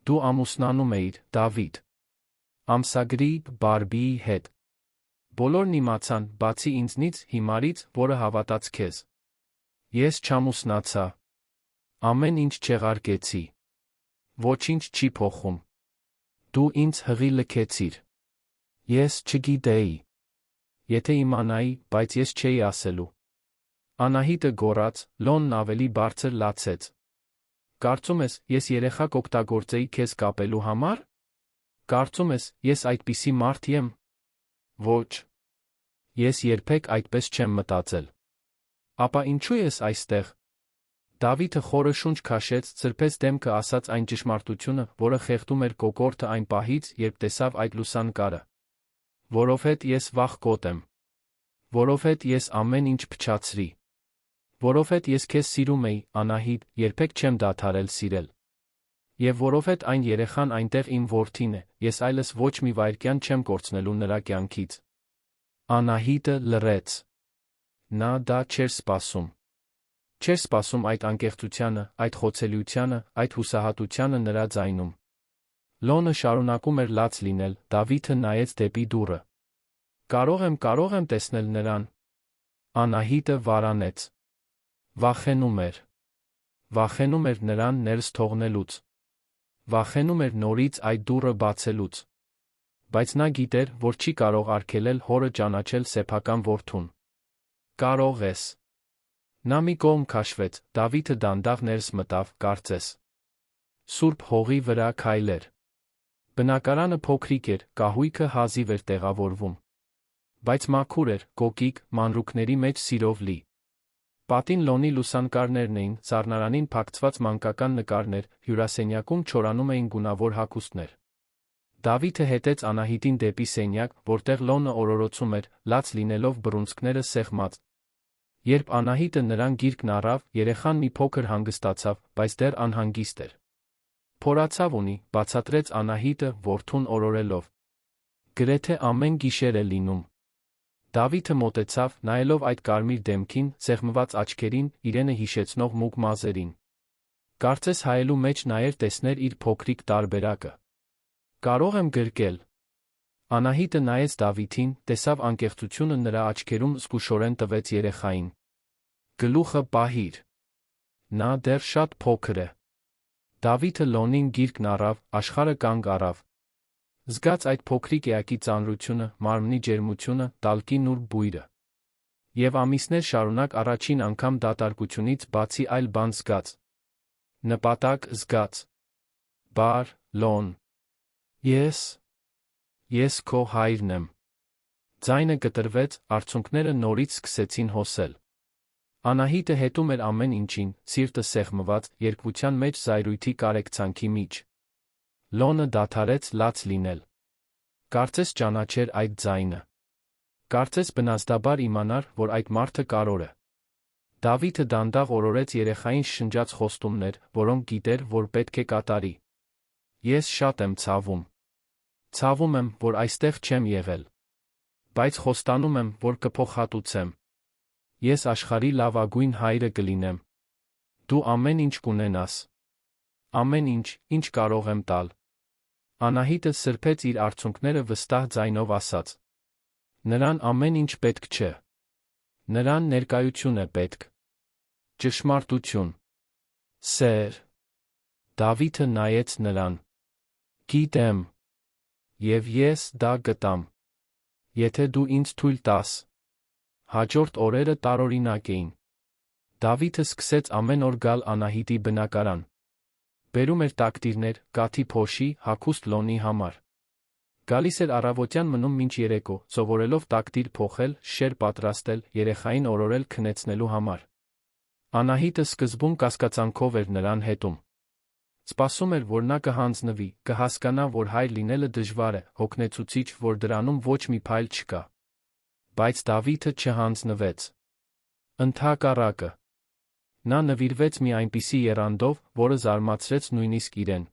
Դու ամուսնանում էիր, Դավիթ։ Ամսագրի, Բարբիի հետ։ Բոլորն իմացան, բացի ինձնից, հիմարից, որը հավատաց քեզ։ Ես չամուսնացա։ Ամեն ինչ չեղարկեցի։ Ոչինչ չի փոխում։ Դու ինձ հղի լքեցիր։ Ես չգիտեի։ Եթե իմանայի, բայց ես չէի ասելու։ Անահիտը գոռաց, Լոնն ավելի բարձր լացեց։ Կարծում ես, ես երեխա կօգտագործեի քեզ կապելու համար։ Կարծում ես, ես այդպիսի մարդ եմ։ Ոչ։ Ես երբեք այդպես չեմ մտածել։ Ապա ինչու ես այստեղ։ Դավիթը խորը շունչ քաշեց, ցրփեց դեմքը, ասաց այն ճշմարտությունը, որը խեղդում էր կոկորդը այն պահից, երբ տեսավ այդ լուսանկարը։ Որովհետ ես վախկոտ եմ։ Որովհետ ես ամեն ինչ փչացրի։ Որովհետ ես քեզ սիրում էի, Անահիտ, երբեք չեմ դադարել սիրել։ Եվ որովհետ այն երեխան այնտեղ իմ որդին է, ես այլս ոչ մի վայրկյան չեմ կորցնելու նրա կյանքից։ Անահիտը լռեց։ Նա դա չէր սպասում։ Չէր սպասում այդ անկեղծությանը, այդ խոցելիությանը, այդ հուսահատությանը նրա ձայնում։ Լոնը շարունակում էր լաց լինել, Դավիթը նայեց դեպի դուռը։ Կարող եմ տեսնել նրան։ Անահիտը վարանեց։ Վախենում էր։ Վախենում էր նրան ներս թողնելուց։ Վախենում էր նորից այդ դուռը բացելուց։ Բայց նա գիտեր, որ չի կարող արգելել հորը ճանաչել սեփական որդուն։ Կարող ես։ Նա մի կողմ քաշվեց, Դավիթը դանդաղ ներս մտավ, կարծես սուրբ հողի վրա քայլեր։ Բնակարանը փոքրիկ էր, կահույքը հազիվ էր տեղավորվում։ Բայց մաքուր էր, կոկիկ, մանրուքների մեջ սիրով լի։ Պատին Լոնի լուսանկարներն էին, սառնարանին փակցված մանկական նկարներ, հյուրասենյակում չորանում էին գունավոր հագուստներ։ Դավիթը հետեց Անահիտին դեպի սենյակ, որտեղ Լոնը օրորոցում էր, լաց լինելով բռունցքները սեղմած։ Երբ Անահիտը նրան գիրկն առավ, երեխան մի փոքր հանգստացավ, բայց դեռ անհանգիստ էր։ Փորացավ ունի, բացատրեց Անահիտը, որդուն օրորելով։ Գրեթե ամեն գիշեր է լինում։ Դավիթը մոտեցավ, նայելով այդ կարմիր դեմքին, սեղմված աչքերին, իրենը հիշեցնող մուգ մազերին։ Կարծես հայելու մեջ նայեր տեսներ իր փոքրիկ տարբերակը։ Կարող եմ գրկել։ Անահիտը նայեց Դավիթին, տեսավ անկեղծությունը նրա աչքերում, զգուշորեն տվեց երեխային։ Գլուխը պահիր։ Նա դեռ շատ փոքր է։ Դավիթը Լոնին գիրկն առավ, աշխարհը կանգ առավ։ Զգաց այդ փոքրիկ էակի ծանրությունը, մարմնի ջերմությունը, տալկի նուրբ բույրը։ Եվ ամիսներ շարունակ առաջին անգամ դատարկությունից բացի այլ բան զգաց։ Նպատակ զգաց։ Բար, Լոն։ Ես քո հայրն եմ։ Ձայնը կտրվեց, արցունքները նորից սկսեցին հոսել։ Անահիտը հետում էր ամեն ինչին, սիրտը սեղմված, երկվության մեջ զայրույթի կարեկցանքի միջ։ Լոնը դադարեց լաց լինել։ Կարծես ճանաչեր այդ ձայնը։ Կարծես բնազդաբար իմանար, որ այդ մարդը կարոր է։ Դավիթը դանդաղ օրորեց երեխային շնջած խոստումներ, որոնք գիտեր, որ պետք է կատարի։ Ես շատ եմ ցավում։ Ցավում եմ, որ այստեղ չեմ եղել։ Բայց խոստանում եմ, որ կփոխհատուցեմ։ Ես աշխարհի լավագույն հայրը կլինեմ։ Դու ամեն ինչ կունենաս։ Ամեն ինչ, ինչ կարող եմ տալ։ Անահիտը սրբեց իր արցունքները վստահ ձայնով ասաց. Նրան ամեն ինչ պետք չէ։ Նրան ներկայություն է պետք։ Ճշմարտություն։ Սեր։ Դավիթը նայեց նրան։ Գիտեմ։ Եվ ես դա գտամ։ Եթե դու ինձ թույլ տաս։ Հաջորդ օրերը տարօրինակ էին։ Դավիթը սկսեց ամեն օր գալ Անահիտի բնակարան։ Բերում էր տակտիրներ, կաթի փոշի, հագուստ Լոնի համար։ Գալիս էր առավոտյան, մնում մինչ երեկո, սովորելով տակտիր փոխել, շեր պատրաստել, երեխային օրորել քնեցնելու համար։ Անահիտը սկզբում կասկածանքով էր նրան հետում։ Սպասում էր, որ նա կհանձնվի, կհասկանա, որ հայր լինելը դժվար է, հոգնեցուցիչ, որ դրանում ոչ մի փայլ չկա։ Բայց Դավիթը չհանձնվեց։ Ընդհակառակը։ Նա նվիրվեց մի այնպիսի եռանդով, որը զարմացրեց նույնիսկ իրեն։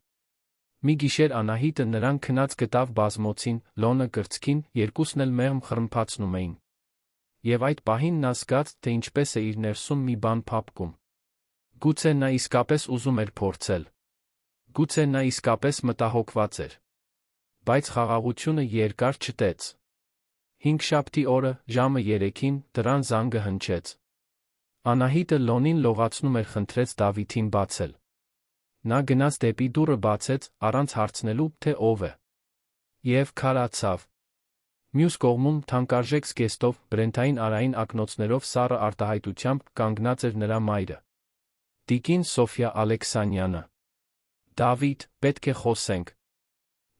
Մի գիշեր Անահիտը նրան քնած գտավ բազմոցին, Լոնը կրծքին, երկուսն էլ մեղմ խռմփացնում էին։ Եվ այդ պահին նա զգաց, թե ինչպես է իր ներսում մի բան փափկում։ Գուցե նա իսկապես ուզում էր փորձել։ Գուցե նա իսկապես մտահոգված էր։ Բայց խաղաղությունը երկար չտեց։ Հինգշաբթի օրը, ժամը 3-ին, դռան զանգը հնչեց։ Անահիտը Լոնին լողացնում էր, խնդրեց Դավիթին բացել։ Նա գնաց դեպի դուռը, բացեց, առանց հարցնելու, թե ով է։ Եվ քարացավ։ Մյուս կողմում, թանկարժեք զգեստով, բրենթային արային ակնոցներով սառը արտահայտությամբ կանգնած էր նրա մայրը։ Տիկին Սոֆյա Ալեքսանյանը։ Դավիթ, պետք է խոսենք։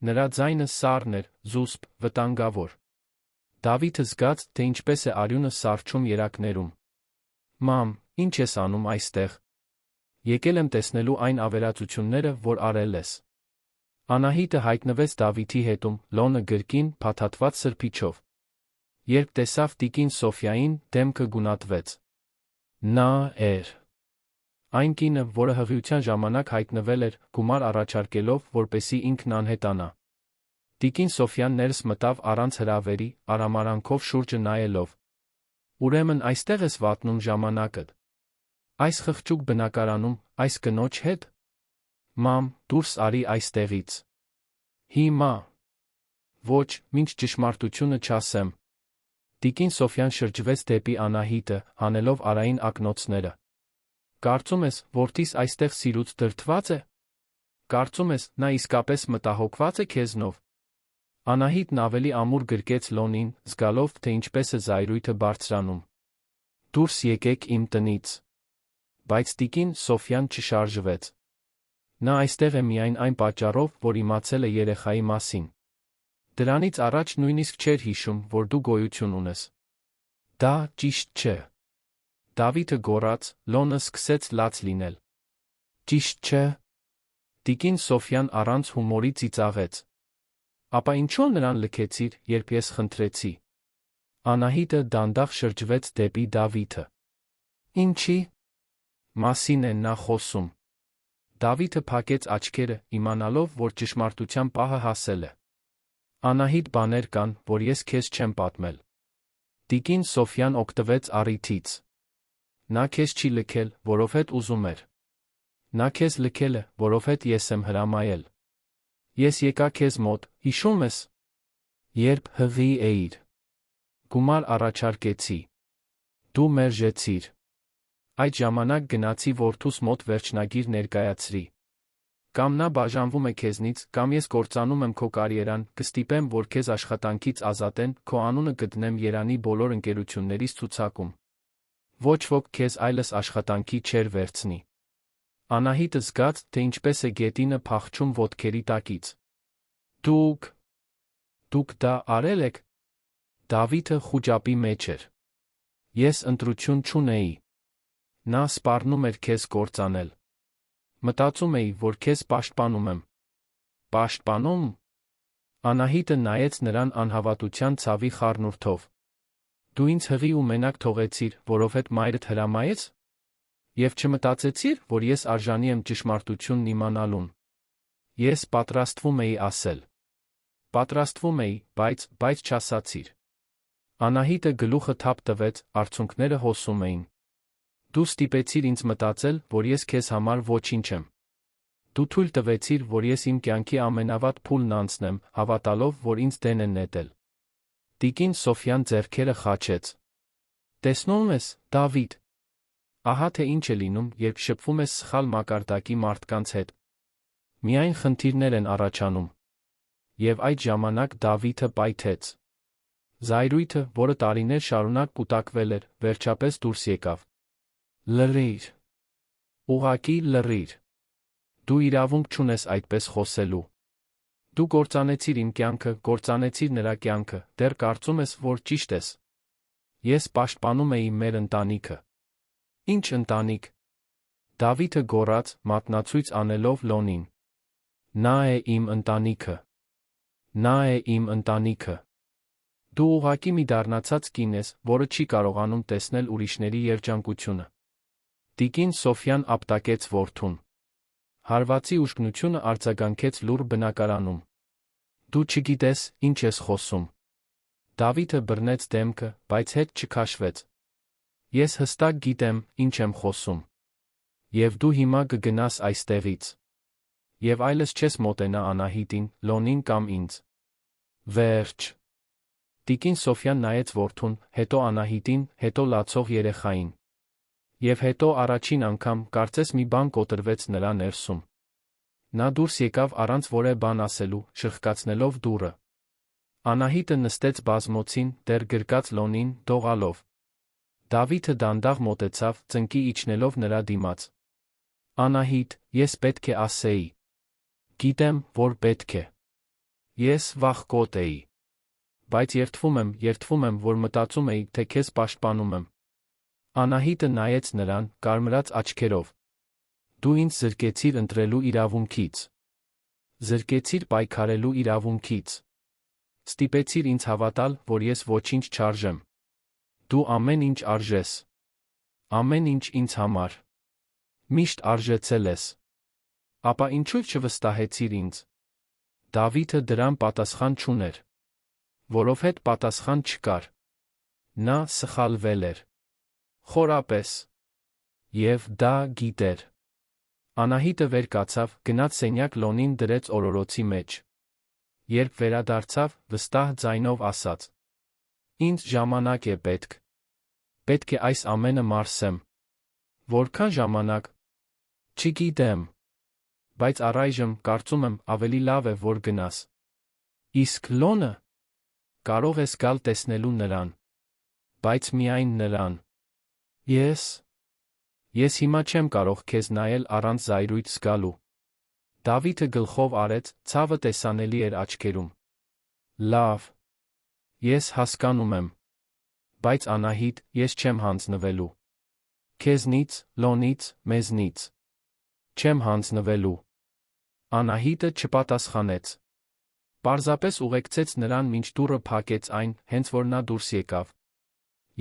Նրա ձայնը սառն էր, զուսպ, վտանգավոր։ Դավիթը զգաց, թե ինչպես է արյունը սառչում երակներում։ Մամ, ինչ ես անում այստեղ։ Եկել եմ տեսնելու այն ավերածությունները, որ արել ես։ Անահիտը հայտնվեց Դավիթի հետում, Լոնը գրկին, փաթաթված սրբիչով։ Երբ տեսավ տիկին Սոֆյային, դեմքը գունատվեց։ Նա էր այն կինը, որը հղիության ժամանակ հայտնվել էր, գումար առաջարկելով, որպեսզի ինքն անհետանա։ Տիկին Սոֆյան ներս մտավ առանց հրավերի, արամարանքով շուրջը նայելով։ Ուրեմն այստեղ ես վատնում ժամանակդ։ Այս խղճուկ բնակարանում, այս կնոջ հետ։ Մամ, դուրս արի այստեղից։ Հիմա։ Ոչ, մինչ ճշմարտությունը չասեմ։ Տիկին Սոֆյան շրջվեց դեպի Անահիտը, հանելով արային ակնոցները։ Կարծում ես, որդիս այստեղ սիրուց դրդված է։ Կարծում ես, նա իսկապես մտահոգված է քեզնով։ Անահիտն ավելի ամուր գրկեց Լոնին, զգալով, թե ինչպես է զայրույթը բարձրանում։ Դուրս եկեք իմ տնից։ Բայց տիկին Սոֆյան չշարժվեց։ Նա այստեղ է միայն այն պատճառով, որ իմացել է երեխայի մասին։ Դրանից առաջ նույնիսկ չէր հիշում, որ դու գոյություն ունես։ Դա ճիշտ չէ։ Դավիթը գոռաց, Լոնը սկսեց լաց լինել։ Ճիշտ չէ։ Տիկին Սոֆյան առանց հումորի ծիծաղեց։ Ապա ինչու նրան լքեցիր, երբ ես խնդրեցի։ Անահիտը դանդաղ շրջվեց դեպի Դավիթը։ Ինչի՞ մասին է նա խոսում։ Դավիթը փակեց աչքերը, իմանալով, որ ճշմարտության պահը հասել է։ Անահիտ բաներ կան, որ ես քեզ չեմ պատմել։ Տիկին Սոֆյան օգտվեց առիթից։ Նա քեզ չի լքել, որովհետև ուզում էր։ Նա քեզ լքել է, որովհետև ես եմ հրամայել։ Ես եկա քեզ մոտ, հիշում ես։ Երբ հղի էիր։ Գումար առաջարկեցի։ Դու մերժեցիր։ Այդ ժամանակ գնացի որդուս մոտ վերջնագիր ներկայացրի։ Կամ նա բաժանվում է քեզնից, կամ ես կործանում եմ քո կարիերան, կստիպեմ, որ քեզ աշխատանքից ազատեն, քո անունը գտնեմ Երանի բոլոր ընկերություններից ցուցակում։ Ոչ ոք քեզ այլս աշխատանքի չէր վերցնի։ Անահիտը զգաց, թե ինչպես է գետինը փախչում ոտքերի տակից։ Դուք դա արել եք։ Դավիթը խուճապի մեջ էր։ Ես ընտրություն չունեի։ Նա սպառնում էր քեզ կործանել։ Մտածում էի, որ քեզ պաշտպանում եմ։ Պաշտպանում։ Անահիտը նայեց նրան անհավատության ցավի խառնուրդով։ Դու ինձ հղի ու մենակ թողեցիր, որովհետև մայրդ հրամայեց։ Եվ չմտածեցիր, որ ես արժանի եմ ճշմարտությունն իմանալուն։ Ես պատրաստվում էի ասել։ Պատրաստվում էի, բայց չասացիր։ Անահիտը գլուխը թափ տվեց, արցունքները հոսում էին։ Դու ստիպեցիր ինձ մտածել, որ ես քեզ համար ոչինչ եմ։ Դու թույլ տվեցիր, որ ես իմ կյանքի ամենավատ փուլն անցնեմ, հավատալով, որ ինձ դեն են նետել։ Տիկին Սոֆյան ձեռքերը խաչեց։ Տեսնում ես, Դավիթ։ Ահա թե ինչ է լինում, երբ շփվում ես սխալ մակարդակի մարդկանց հետ։ Միայն խնդիրներ են առաջանում։ Եվ այդ ժամանակ Դավիթը պայթեց։ Զայրույթը, որը տարիներ շարունակ կուտակվել էր, վերջապես դուրս եկավ։ Լռիր։ Ուղղակի լռիր։ Դու իրավունք չունես այդպես խոսելու։ Դու կործանեցիր իմ կյանքը, կործանեցիր նրա կյանքը, դեռ կարծում ես, որ ճիշտ ես։ Ես պաշտպանում էի մեր ընտանիքը։ Ինչ ընտանիք։ Դավիթը գոռաց, մատնացույց անելով Լոնին։ Նա է իմ ընտանիքը։ Նա է իմ ընտանիքը։ Դու ուղղակի մի դառնացած կին ես, որը չի կարողանում տեսնել ուրիշների երջանկությունը։ Տիկին Սոֆյան ապտակեց որդուն։ Հարվածի ուժգնությունը արձագանքեց լուռ բնակարանում։ Դու չգիտես, ինչ ես խոսում։ Դավիթը բռնեց դեմքը, բայց հետ չքաշվեց։ Ես հստակ գիտեմ, ինչ եմ խոսում։ Եվ դու հիմա կգնաս այստեղից։ Եվ այլս չես մոտենա Անահիտին, Լոնին կամ ինձ։ Վերջ։ Տիկին Սոֆյան նայեց որդուն, հետո Անահիտին, հետո լացող երեխային։ Եվ հետո առաջին անգամ, կարծես մի բան կոտրվեց նրա ներսում։ Նա դուրս եկավ առանց որևէ բան ասելու, շրխկացնելով դուռը։ Անահիտը նստեց բազմոցին, դեռ գրկած Լոնին, դողալով։ Դավիթը դանդաղ մոտեցավ, ծնկի իջնելով նրա դիմաց։ Անահիտ, ես պետք է ասեի։ Գիտեմ, որ պետք է։ Ես վախկոտ էի։ Բայց երդվում եմ, որ մտածում էի, թե քեզ պաշտպանում եմ։ Անահիտը նայեց նրան, կարմրած աչքերով։ Դու ինձ զրկեցիր ընտրելու իրավունքից։ Զրկեցիր պայքարելու իրավունքից։ Ստիպեցիր ինձ հավատալ, որ ես ոչինչ չարժեմ։ Դու ամեն ինչ արժես։ Ամեն ինչ ինձ համար։ Միշտ արժեցել ես։ Ապա ինչու չվստահեցիր ինձ։ Դավիթը դրան պատասխան չուներ։ Որովհետև պատասխան չկար։ Նա սխալվել էր։ Խորապես։ Եվ դա գիտեր։ Անահիտը վեր կացավ, գնաց սենյակ Լոնին դրեց օրորոցի մեջ։ Երբ վերադարձավ, վստահ ձայնով ասաց. Ինձ ժամանակ է պետք։ Պետք է այս ամենը մարսեմ։ Որքան ժամանակ։ Չգիտեմ։ Բայց առայժմ, կարծում եմ, ավելի լավ է, որ գնաս։ Իսկ Լոնը։ Կարող ես գալ տեսնելու նրան։ Բայց միայն նրան։ Ես հիմա չեմ կարող քեզ նայել առանց զայրույթ զգալու։ Դավիթը գլխով արեց, ցավը տեսանելի էր աչքերում։ Լավ։ Ես հասկանում եմ։ Բայց Անահիտ, ես չեմ հանձնվելու։ Քեզնից, Լոնից, մեզնից։ Չեմ հանձնվելու։ Անահիտը չպատասխանեց։ Պարզապես ուղեկցեց նրան մինչ դուռը փակեց այն, հենց որ նա դուրս եկավ։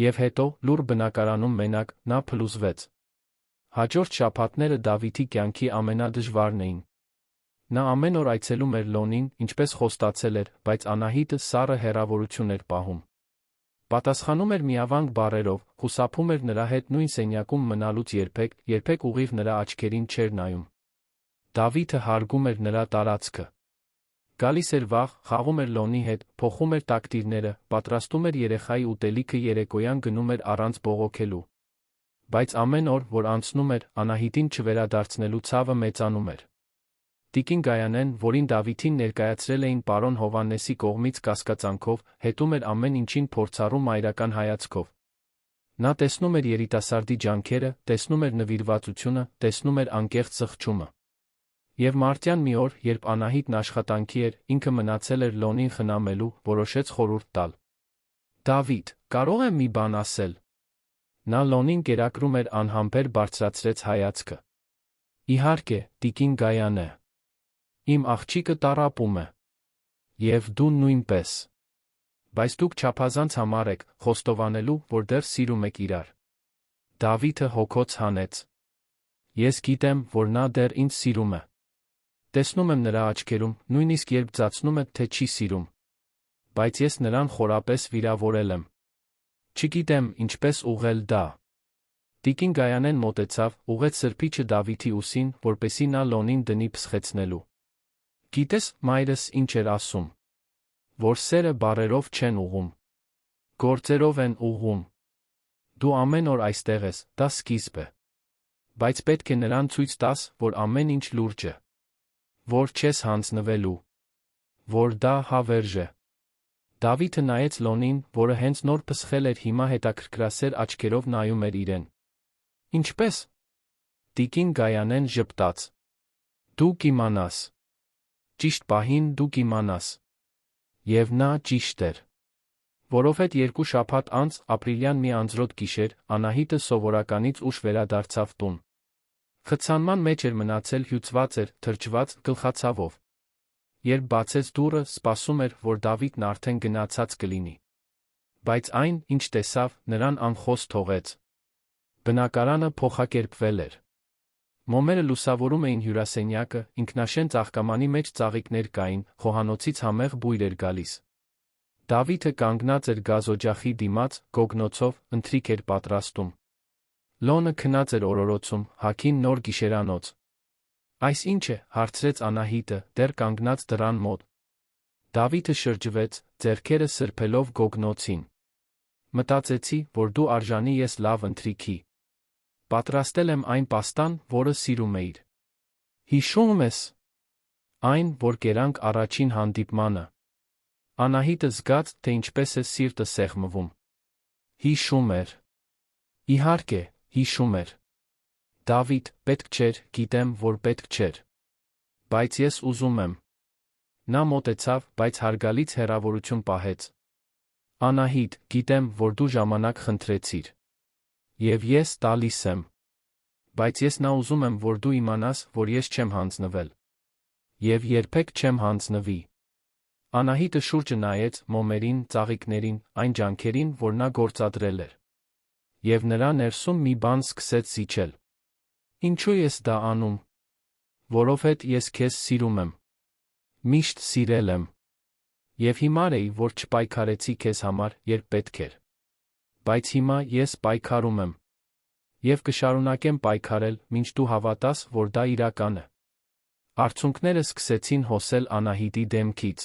Եվ հետո, լուռ բնակարանում մենակ, նա փլուզվեց։ Հաջորդ շաբաթները Դավիթի կյանքի ամենադժվարն էին։ Նա ամեն օր այցելում էր Լոնին, ինչպես խոստացել էր, բայց Անահիտը սառը հեռավորություն էր պահում։ Պատասխանում էր միավանք բառերով, խուսափում էր նրա հետ նույն սենյակում մնալուց երբեք ուղիղ նրա աչքերին չէր նայում։ Դավիթը հարգում էր նրա տարածքը։ Գալիս էր վաղ, խաղում էր Լոնի հետ, փոխում էր տակտիրները, պատրաստում էր երեխայի ուտելիքը, երեկոյան գնում էր առանց բողոքելու։ Բայց ամեն օր, որ անցնում էր, Անահիտին չվերադարձնելու ցավը մեծանում էր։ Տիկին Գայանեն, որին Դավիթին ներկայացրել էին պարոն Հովհաննեսի կողմից կասկածանքով, հետում էր ամեն ինչին փորձառու մայրական հայացքով։ Նա տեսնում էր երիտասարդի ջանքերը, տեսնում էր նվիրվածությունը, տեսնում էր անկեղծ զղջումը։ Եվ մարտյան մի օր, երբ Անահիտն աշխատանքի էր, ինքը մնացել էր Լոնին խնամելու, որոշեց խորհուրդ տալ։ Դավիթ, կարող եմ մի բան ասել։ Նա Լոնին կերակրում էր, անհամբեր բարձրացրեց հայացքը։ Իհարկե, տիկին Գայանե։ Իմ աղջիկը տառապում է։ Եվ դու նույնպես։ Բայց դուք չափազանց համառ եք, խոստովանելու, որ դեռ սիրում եք իրար։ Դավիթը հոգոց հանեց։ Ես գիտեմ, որ նա դեռ ինձ սիրում է։ Տեսնում եմ նրա աչքերում, նույնիսկ երբ ծածնում է, թե չի սիրում։ Բայց ես նրան խորապես վիրավորել եմ։ Չգիտեմ, ինչպես ուղղել դա։ Տիկին Գայանեն մոտեցավ, ուղղեց սրբիչը Դավիթի ուսին, որպեսզի նա Լոնին դնի փսխեցնելու։ Գիտես, մայրս ինչ էր ասում։ Որ սերը բառերով չեն ուղղում։ Գործերով են ուղղում։ Դու ամեն օր այստեղ ես, դա սկիզբ է։ Բայց պետք է նրան ցույց տաս, որ ամեն ինչ լուրջ է։ Որ չես հանձնվելու։ Որ դա հավերժ է։ Դավիթը նայեց Լոնին, որը հենց նոր փսխել էր, հիմա հետաքրքրասեր աչքերով նայում էր իրեն։ Ինչպես։ Տիկին Գայանեն ժպտաց։ Դու կիմանաս։ Ճիշտ պահին դու կիմանաս։ Եվ նա ճիշտ էր։ Որովհետև 2 շաբաթ անց, ապրիլյան մի անձրոտ գիշեր, Անահիտը սովորականից ուշ վերադարձավ տուն։ Խցանման մեջ էր մնացել, հյուծված էր, թրջված, գլխացավով։ Երբ բացեց դուռը, սպասում էր, որ Դավիթն արդեն գնացած կլինի։ Բայց այն, ինչ տեսավ, նրան անխոս թողեց։ Բնակարանը փոխակերպվել էր։ Մոմերը լուսավորում էին հյուրասենյակը, ինքնաշեն ծաղկամանի մեջ ծաղիկներ կային, խոհանոցից համեղ բույր էր գալիս։ Դավիթը կանգնած էր գազօջախի դիմաց, գոգնոցով, ընթրիք էր պատրաստում։ Լոնը քնած էր օրորոցում, հագին նոր գիշերանոց։ Այս ինչ է, հարցրեց Անահիտը, դեռ կանգնած դռան մոտ։ Դավիթը շրջվեց, ձեռքերը սրբելով գոգնոցին։ Մտածեցի, որ դու արժանի ես լավ ընթրիքի։ Պատրաստել եմ այն պաստան, որը սիրում էիր։ Հիշում ես։ Այն, որ կերանք առաջին հանդիպմանը։ Անահիտը զգաց, թե ինչպես է սիրտը սեղմվում։ Հիշում էր։ Իհարկե, հիշում էր։ Դավիթ, պետք չէր, գիտեմ, որ պետք չէր։ Բայց ես ուզում եմ։ Նա մոտեցավ, բայց հարգալից հեռավորություն պահեց։ Անահիտ, գիտեմ, որ դու ժամանակ խնդրեցիր։ Եվ ես տալիս եմ։ Բայց ես նա ուզում եմ, որ դու իմանաս, որ ես չեմ հանձնվել։ Եվ երբեք չեմ հանձնվի։ Անահիտը շուրջը նայեց, մոմերին, ծաղիկներին, այն ջանքերին, որ նա գործադրել էր։ Եվ նրա ներսում մի բան սկսեց զիջել։ Ինչու ես դա անում։ Որովհետև ես քեզ սիրում եմ։ Միշտ սիրել եմ։ Եվ հիմար էի, որ չպայքարեցի քեզ համար, երբ պետք էր։ Բայց հիմա ես պայքարում եմ։ Եվ կշարունակեմ պայքարել, մինչ դու հավատաս, որ դա իրական է։ Արցունքները սկսեցին հոսել Անահիտի դեմքից։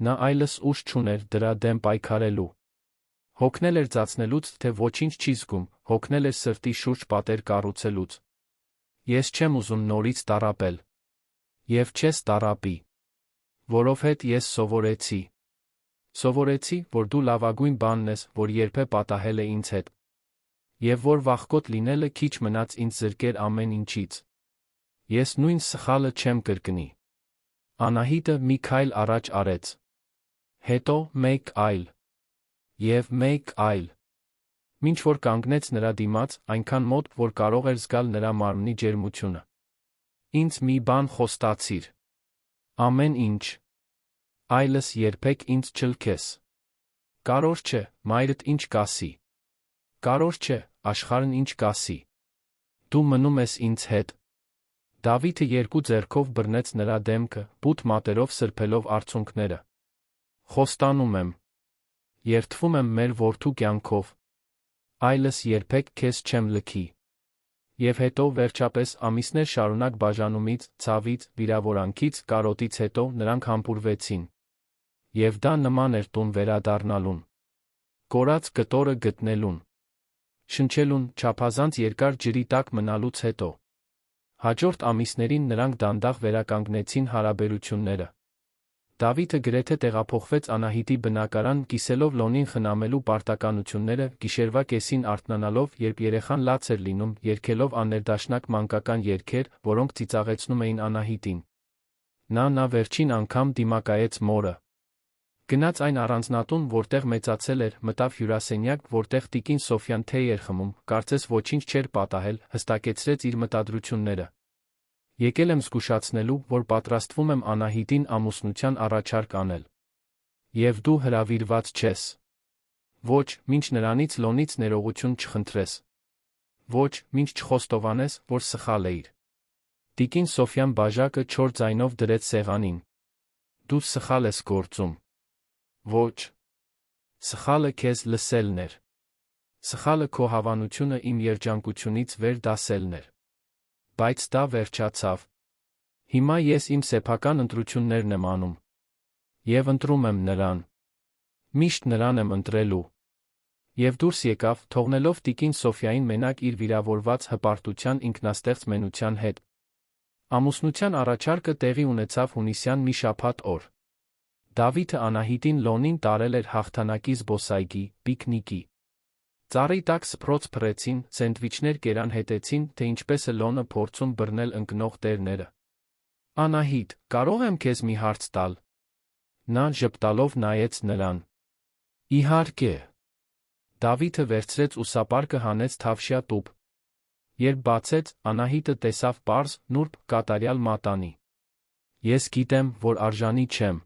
Նա այլս ուժ չուներ դրա դեմ պայքարելու։ Հոգնել էր ծածնելուց, թե ոչինչ չի զգում, հոգնել էր սրտի շուրջ պատեր կառուցելուց։ Ես չեմ ուզում նորից տառապել։ Եվ չես տառապի։ Որովհետև ես սովորեցի։ Սովորեցի, որ դու լավագույն բանն ես, որ երբե պատահել է ինձ հետ։ Եվ որ վախկոտ լինելը քիչ մնաց ինձ զրկեր ամեն ինչից։ Ես նույն սխալը չեմ կրկնի։ Անահիտը մի քայլ առաջ արեց։ Հետո մեկ այլ։ Եվ մեկ այլ։ Մինչ որ կանգնեց նրա դիմաց, այնքան մոտ, որ կարող էր զգալ նրա մարմնի ջերմությունը։ Ինձ մի բան խոստացիր։ Ամեն ինչ։ Այլս երբեք ինձ չլքես։ Կարոր չէ, մայրդ ինչ կասի։ Կարոր չէ, աշխարհն ինչ կասի։ Դու մնում ես ինձ հետ։ Դավիթը երկու ձեռքով բռնեց նրա դեմքը, բութ մատերով սրբելով արցունքները։ Խոստանում եմ։ Երդվում եմ մեր որդու կյանքով։ Այլս երբեք քեզ չեմ լքի։ Եվ հետո վերջապես ամիսներ շարունակ բաժանումից, ցավից, վիրավորանքից, կարոտից հետո նրանք համբուրվեցին։ Եվ դա նման էր տուն վերադառնալուն։ Կորած կտորը գտնելուն։ Շնչելուն, չափազանց երկար ջրի տակ մնալուց հետո։ Հաջորդ ամիսներին նրանք դանդաղ վերականգնեցին հարաբերությունները։ Դավիթը գրեթե տեղափոխվեց Անահիտի բնակարան, կիսելով Լոնին խնամելու պարտականությունները, գիշերվա կեսին արթնանալով, երբ երեխան լաց էր լինում, երգելով աներդաշնակ մանկական երգեր, որոնք ծիծաղեցնում էին Անահիտին։ Նա վերջին անգամ դիմակայեց մորը։ Գնաց այն առանձնատուն, որտեղ մեծացել էր, մտավ հյուրասենյակ, որտեղ տիկին Սոֆյան թեյ էր խմում, կարծես ոչինչ չէր պատահել, հստակեցրեց իր մտադրությունները։ Եկել եմ զգուշացնելու, որ պատրաստվում եմ Անահիտին ամուսնության առաջարկ անել։ Եվ դու հրավիրված չես։ Ոչ, մինչ նրանից Լոնից ներողություն չխնդրես։ Ոչ, մինչ չխոստովանես, որ սխալ էիր։ Տիկին Սոֆյան բաժակը չոր ձայնով դրեց սեղանին։ Դու սխալ ես գործում։ Ոչ։ Սխալը քեզ լսելն էր։ Սխալը քո հավանությունը իմ երջանկությունից վեր դասելն էր։ Բայց դա վերջացավ։ Հիմա ես իմ սեփական ընտրություններն եմ անում։ Եվ ընտրում եմ նրան։ Միշտ նրան եմ ընտրելու։ Եվ դուրս եկավ, թողնելով տիկին Սոֆյային մենակ իր վիրավորված հպարտության ինքնաստեղծ մենության հետ։ Ամուսնության առաջարկը տեղի ունեցավ հունիսյան մի շաբաթ օր։ Դավիթը Անահիտին Լոնին տարել էր հաղթանակի զբոսայգի, պիկնիկի։ Ծառի տակ սփռոց փռեցին, սենդվիչներ կերան հետեցին, թե ինչպես է Լոնը փորձում բռնել ընկնող տերները։ Անահիտ, կարող եմ քեզ մի հարց տալ։ Նա ժպտալով նայեց նրան։ Իհարկե։ Դավիթը վերցրեց ուսապարկը հանեց թավշյա տուփ։ Երբ բացեց, Անահիտը տեսավ պարզ, նուրբ, կատարյալ մատանի։ Ես գիտեմ, որ արժանի չեմ։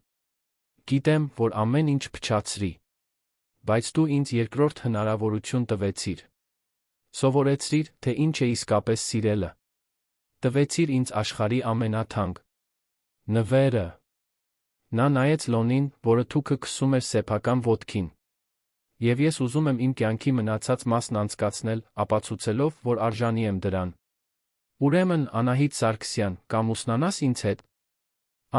Գիտեմ, որ ամեն ինչ փչացրի։ Բայց դու ինձ երկրորդ հնարավորություն տվեցիր։ Սովորեցրիր, թե ինչ է իսկապես սիրելը։ Տվեցիր ինձ աշխարհի ամենաթանկ նվերը։ Նա նայեց Լոնին, որը թուքը քսում էր սեփական ոտքին։ Եվ ես ուզում եմ իմ կյանքի մնացած մասն անցկացնել, ապացուցելով, որ արժանի եմ դրան։ Ուրեմն, Անահիտ Սարգսյան, կամուսնանաս ինձ հետ։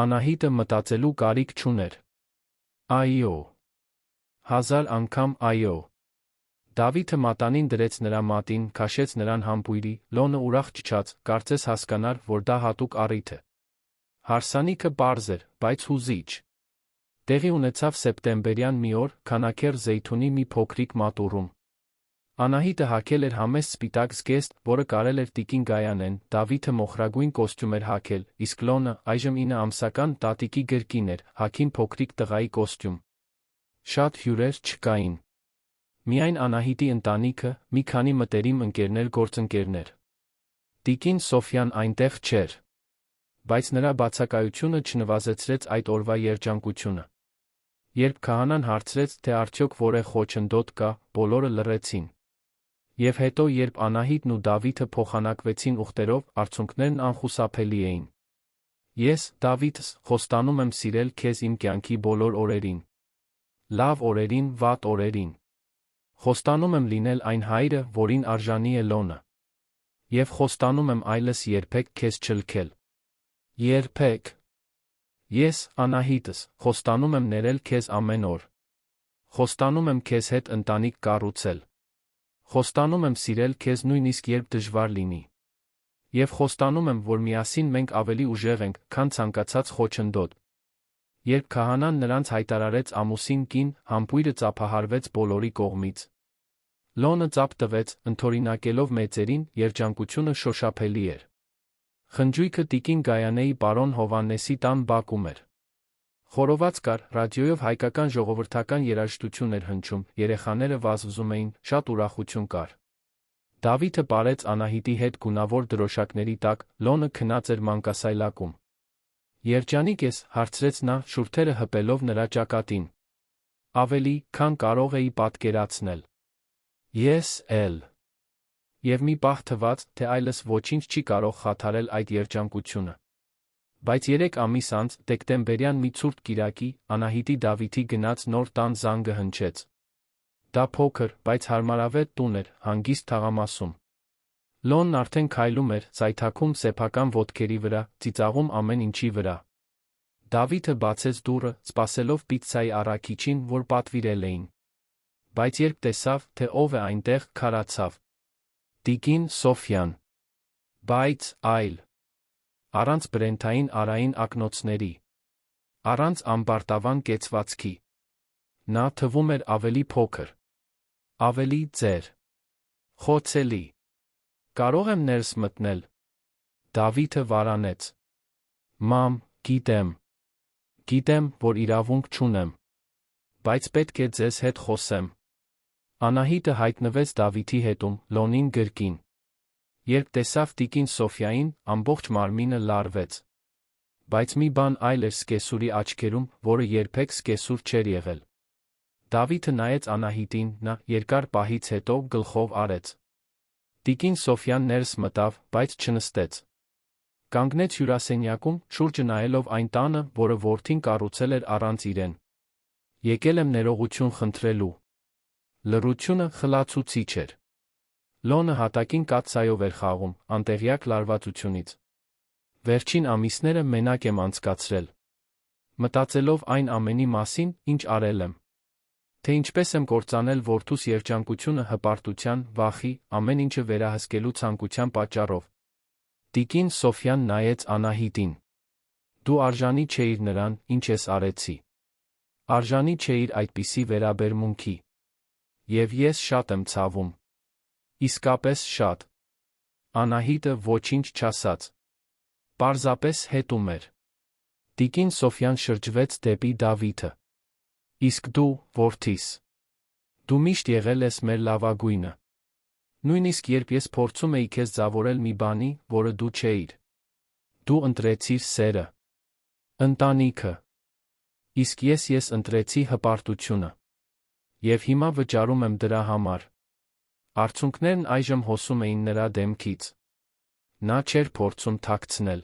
Անահիտը մտածելու կարիք չուներ։ Այո։ 1000 անգամ այո։ Դավիթը մատանին դրեց նրա մատին, քաշեց նրան համբույրի, Լոնը ուրախ ճչաց, կարծես հասկանար, որ դա հատուկ առիթ է։ Հարսանիքը պարզ էր, բայց հուզիչ։ Տեղի ունեցավ սեպտեմբերյան մի օր, քանաքեռ Զեյթունի մի փոքրիկ մատուռում։ Անահիտը հագել էր համեստ սպիտակ զգեստ, որը կարել էր տիկին Գայանեն, Դավիթը մոխրագույն կոստյում էր հագել, իսկ Լոնը, այժմ 9 ամսական, տատիկի գրկին էր, հագին փոքրիկ տղայի կոստյում։ Շատ հյուրեր չկային։ Միայն Անահիտի ընտանիքը, մի քանի մտերիմ ընկերներ գործընկերներ։ Տիկին Սոֆյան այնտեղ չէր։ Բայց նրա բացակայությունը չնվազեցրեց այդ օրվա երջանկությունը։ Երբ քահանան հարցրեց, թե արդյոք որե խոչընդոտ կա, բոլորը լռեցին։ Եվ հետո, երբ Անահիտն ու Դավիթը փոխանակվեցին ուխտերով, արցունքներն անխուսափելի էին։ Ես, Դավիթս, խոստանում եմ սիրել քեզ իմ կյանքի բոլոր օրերին։ Լավ օրերին, վատ օրերին։ Խոստանում եմ լինել այն հայրը, որին արժանի է Լոնը։ Եվ խոստանում եմ այլս երբեք քեզ չլքել։ Երբեք։ Ես, Անահիտս, խոստանում եմ ներել քեզ ամեն օր։ Խոստանում եմ քեզ հետ ընտանիք կառուցել։ Խոստանում եմ սիրել քեզ նույնիսկ երբ դժվար լինի։ Եվ խոստանում եմ, որ միասին մենք ավելի ուժեղ ենք, քան ցանկացած խոչընդոտ։ Երբ քահանան նրանց հայտարարեց ամուսին կին, համբույրը ծափահարվեց բոլորի կողմից։ Լոնը ծափ տվեց, ընդօրինակելով մեծերին, երջանկությունը շոշափելի էր։ Խնջույքը տիկին Գայանեի պարոն Հովհաննեսի տան բակում էր։ Խորոված կար, ռադիոյով հայկական ժողովրդական երաժշտություն էր հնչում, երեխաները վազվզում էին, շատ ուրախություն կար։ Դավիթը պարեց Անահիտի հետ գունավոր դրոշակների տակ, Լոնը քնած էր մանկասայլակում։ Երջանիկ ես, հարցրեց նա, շուրթերը հպելով նրա ճակատին։ Ավելի, քան կարող էի պատկերացնել։ Ես էլ։ Եվ մի պահ թվաց, թե այլս ոչինչ չի կարող խաթարել այդ երջանկությունը։ Բայց 3 ամիս անց, դեկտեմբերյան մի ցուրտ կիրակի, Անահիտի Դավիթի գնաց նոր տան զանգը հնչեց։ Դա փոքր, բայց հարմարավետ տուն էր, հանգիստ թաղամասում։ Լոնն արդեն քայլում էր, զայթաքում սեփական ոտքերի վրա, ծիծաղում ամեն ինչի վրա։ Դավիթը բացեց դուռը, սպասելով պիցցայի առաքիչին, որ պատվիրել էին։ Բայց երբ տեսավ, թե ով է այնտեղ, քարացավ։ Տիկին Սոֆյան։ Բայց այլ։ Առանց բրենթային արային ակնոցների։ Առանց ամբարտավան կեցվածքի։ Նա թվում էր ավելի փոքր։ Ավելի ծեր։ Խոցելի։ Կարող եմ ներս մտնել։ Դավիթը վարանեց։ Մամ, գիտեմ։ Գիտեմ, որ իրավունք չունեմ։ Բայց պետք է ձեզ հետ խոսեմ։ Անահիտը հայտնվեց Դավիթի հետում, Լոնին գրկին։ Երբ տեսավ տիկին Սոֆյային, ամբողջ մարմինը լարվեց։ Բայց մի բան այլ էր սկեսուրի աչքերում, որը երբեք սկեսուր չէր եղել։ Դավիթը նայեց Անահիտին, նա երկար պահից հետո գլխով արեց։ Տիկին Սոֆյան ներս մտավ, բայց չնստեց։ Կանգնեց հյուրասենյակում, շուրջը նայելով այն տանը, որը որդին կառուցել էր առանց իրեն։ Եկել եմ ներողություն խնդրելու։ Լռությունը խլացուցիչ էր։ Լոնը հատակին կաթսայով էր խաղում, անտեղյակ լարվածությունից։ Վերջին ամիսները մենակ եմ անցկացրել։ Մտածելով այն ամենի մասին, ինչ արել եմ։ Թե ինչպես եմ կործանել որդուս երջանկությունը հպարտության, վախի, ամեն ինչը վերահսկելու ցանկության պատճառով։ Տիկին Սոֆյան նայեց Անահիտին։ Դու արժանի չէիր նրան, ինչ ես արեցի։ Արժանի չէիր այդպիսի վերաբերմունքի։ Եվ ես շատ եմ ցավում։ Իսկապես շատ։ Անահիտը ոչինչ չասաց։ Պարզապես հետում էր։ Տիկին Սոֆյան շրջվեց դեպի Դավիթը։ Իսկ դու, որդիս։ Դու միշտ եղել ես մեր լավագույնը։ Նույնիսկ երբ ես փորձում էի քեզ ձավորել մի բանի, որը դու չէիր։ Դու ընտրեցիր սերը։ Ընտանիքը։ Իսկ ես ընտրեցի հպարտությունը։ Եվ հիմա վճարում եմ դրա համար։ Արցունքներն այժմ հոսում էին նրա դեմքից։ Նա չէր փորձում թաքցնել։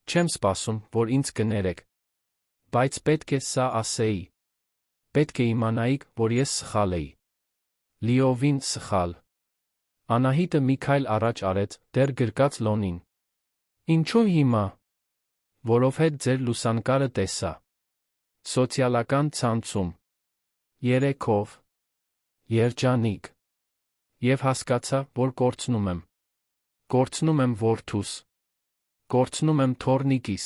Չեմ սպասում, որ ինձ կներեք։ Բայց պետք է սա ասեի։ Պետք է իմանայիք, որ ես սխալ էի։ Լիովին սխալ։ Անահիտը մի քայլ առաջ արեց, դեռ գրկած Լոնին։ Ինչու հիմա։ Որովհետև ձեր լուսանկարը տեսա։ Սոցիալական ցանցում։ Երեքով։ Երջանիկ։ Եվ հասկացա, որ կորցնում եմ։ Կորցնում եմ որդուս։ Կորցնում եմ թոռնիկիս։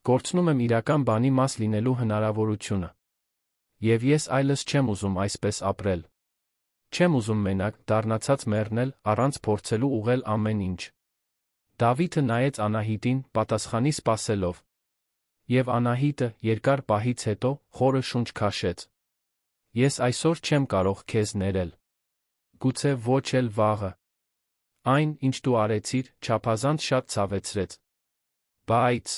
Կորցնում եմ իրական բանի մաս լինելու հնարավորությունը։ Եվ ես այլս չեմ ուզում այսպես ապրել։ Չեմ ուզում մենակ, դառնացած մեռնել, առանց փորձելու ուղղել ամեն ինչ։ Դավիթը նայեց Անահիտին, պատասխանի սպասելով։ Եվ Անահիտը, երկար պահից հետո, խորը շունչ քաշեց։ Ես այսօր չեմ կարող քեզ ներել։ Գուցե ոչ էլ վաղը։ Այն, ինչ դու արեցիր, չափազանց շատ ցավեցրեց։ Բայց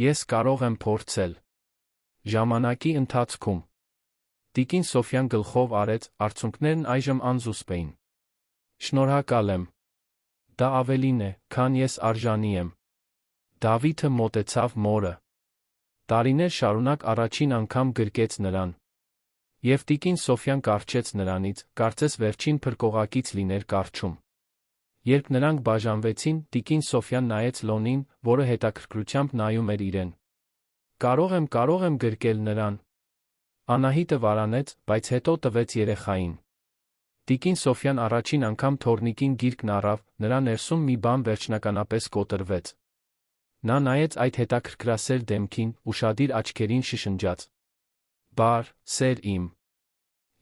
ես կարող եմ փորձել։ Ժամանակի ընթացքում։ Տիկին Սոֆյան գլխով արեց, արցունքներն այժմ անզուսպ էին։ Շնորհակալ եմ։ Դա ավելին է, քան ես արժանի եմ։ Դավիթը մոտեցավ մորը։ Տարիներ շարունակ առաջին անգամ գրկեց նրան։ Եվ տիկին Սոֆյան կառչեց նրանից, կարծես վերջին փրկողակից լիներ կառչում։ Երբ նրանք բաժանվեցին, տիկին Սոֆյան նայեց Լոնին, որը հետաքրքրությամբ նայում էր իրեն։ Կարող եմ գրկել նրան։ Անահիտը վարանեց, բայց հետո տվեց երեխային։ Տիկին Սոֆյան առաջին անգամ թոռնիկին գիրկն առավ, նրա ներսում մի բան վերջնականապես կոտրվեց։ Նա նայեց այդ հետաքրքրասեր դեմքին, ուշադիր աչքերին շշնջաց. «Բար, սեր իմ,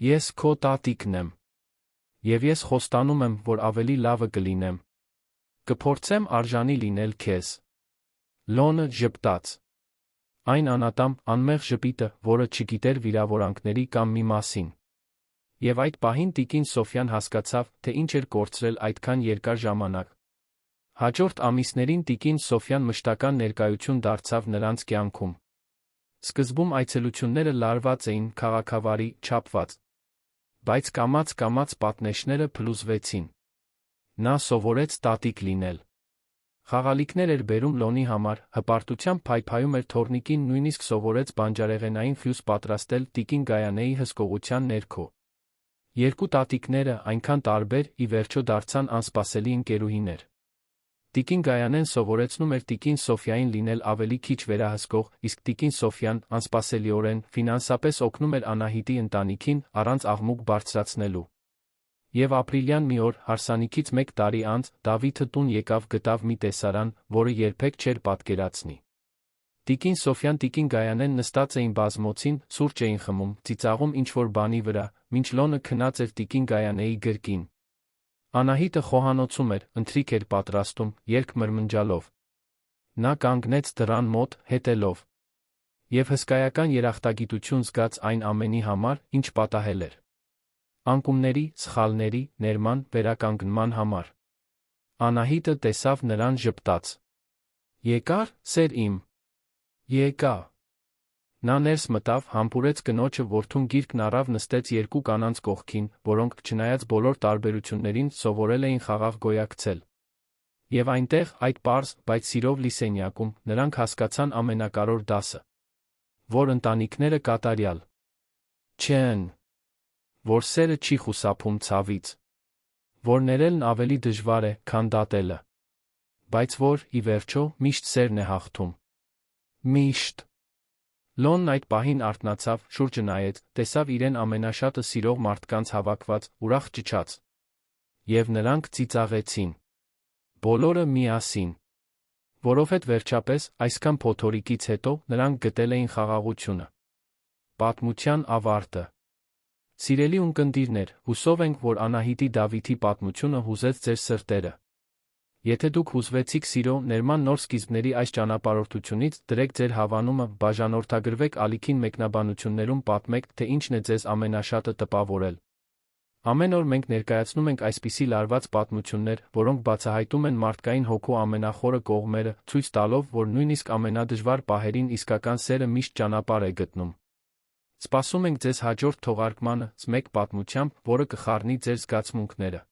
ես քո տատիկն եմ, և ես խոստանում եմ, որ ավելի լավը կլինեմ։ Կփորձեմ արժանի լինել քեզ»։ Լոնը ժպտաց։ Այն անատամ, անմեղ ժպիտը, որը չգիտեր վիրավորանքների կամ մի մասին։ Եվ այդ պահին տիկին Սոֆյան հասկացավ, թե ինչ էր կորցրել այդքան երկար ժամանակ։ Հաջորդ ամիսներին տիկին Սոֆյան մշտական ներկայություն դարձավ նրանց կյանքում։ Սկզբում այցելությունները լարված էին, քաղաքավարի, չափված։ Բայց կամաց-կամաց պատնեշները փլուզվեցին։ Նա սովորեց տատիկ լինել։ Խաղալիքներ էր բերում Լոնի համար, հպարտությամբ փայփայում էր թոռնիկին, նույնիսկ սովորեց բանջարեղենային ֆյուզ պատրաստել տիկին Գայանեի հսկողության ներքո։ Երկու տատիկները, այնքան տարբեր, ի վերջո դարձան անսպասելի ընկերուհիներ։ Տիկին Գայանեն սովորեցնում էր տիկին Սոֆյային լինել ավելի քիչ վերահսկող, իսկ տիկին Սոֆյան, անսպասելիորեն, ֆինանսապես օգնում էր Անահիտի ընտանիքին, առանց աղմուկ բարձրացնելու։ Եվ ապրիլյան մի օր, հարսանիքից 1 տարի անց, Դավիթը տուն եկավ, գտավ մի տեսարան, որը երբեք չէր պատկերացնի։ Տիկին Սոֆյան, տիկին Գայանեն նստած էին բազմոցին, սուրճ էին խմում, ծիծաղում ինչ-որ բանի վրա, մինչ Լոնը քնած էր տիկին Գայանեի գրկին։ Անահիտը խոհանոցում էր, ընթրիք էր պատրաստում, երգ մրմնջալով։ Նա կանգնեց դռան մոտ, հետելով։ Եվ հսկայական երախտագիտություն զգաց այն ամենի համար, ինչ պատահել էր։ Անկումների, սխալների, ներման, վերականգնման համար։ Անահիտը տեսավ նրան, ժպտաց. «Եկա՞ր, սեր իմ»։ «Եկա»։ Նա ներս մտավ, համբուրեց կնոջը, որդուն գիրկն առավ, նստեց երկու կանանց կողքին, որոնք, չնայած բոլոր տարբերություններին, սովորել էին խաղաղ գոյակցել։ Եվ այնտեղ, այդ պարզ, բայց սիրով լի սենյակում, նրանք հասկացան ամենակարևոր դասը, որ ընտանիքները կատարյալ չեն, որ սերը չի խուսափում ցավից, որ ներելն ավելի դժվար է, քան դատելը, բայց որ, ի վերջո, միշտ սերն է հաղթում։ Միշտ։ Լոնն այդ պահին արթնացավ, շուրջը նայեց, տեսավ իրեն ամենաշատը սիրող մարդկանց հավաքված, ուրախ ճչաց։ Եվ նրանք ծիծաղեցին։ Բոլորը միասին։ Որովհետև վերջապես, այսքան փոթորիկից հետո, նրանք գտել էին խաղաղությունը։ Պատմության ավարտը։ Սիրելի ունկնդիրներ, հուսով ենք, որ Անահիտի Դավիթի պատմությունը հուզեց ձեր սրտերը։ Եթե դուք հուզվեցիք սիրո, ներման նոր սկիզբների այս ճանապարհորդությունից, դրեք ձեր հավանումը, բաժանորդագրվեք ալիքին, մեկնաբանություններում պատմեք, թե ինչն է ձեզ ամենաշատը տպավորել։ Ամեն օր մենք ներկայացնում ենք այսպիսի լարված պատմություններ, որոնք բացահայտում են մարդկային հոգու ամենախորը կողմերը, ցույց տալով, որ նույնիսկ ամենադժվար պահերին իսկական սերը միշտ ճանապարհ է գտնում։ Սպասում ենք ձեզ հաջորդ թողարկմանը, մեկ պատմությամբ, որը կխառնի ձեր զգացմունքները։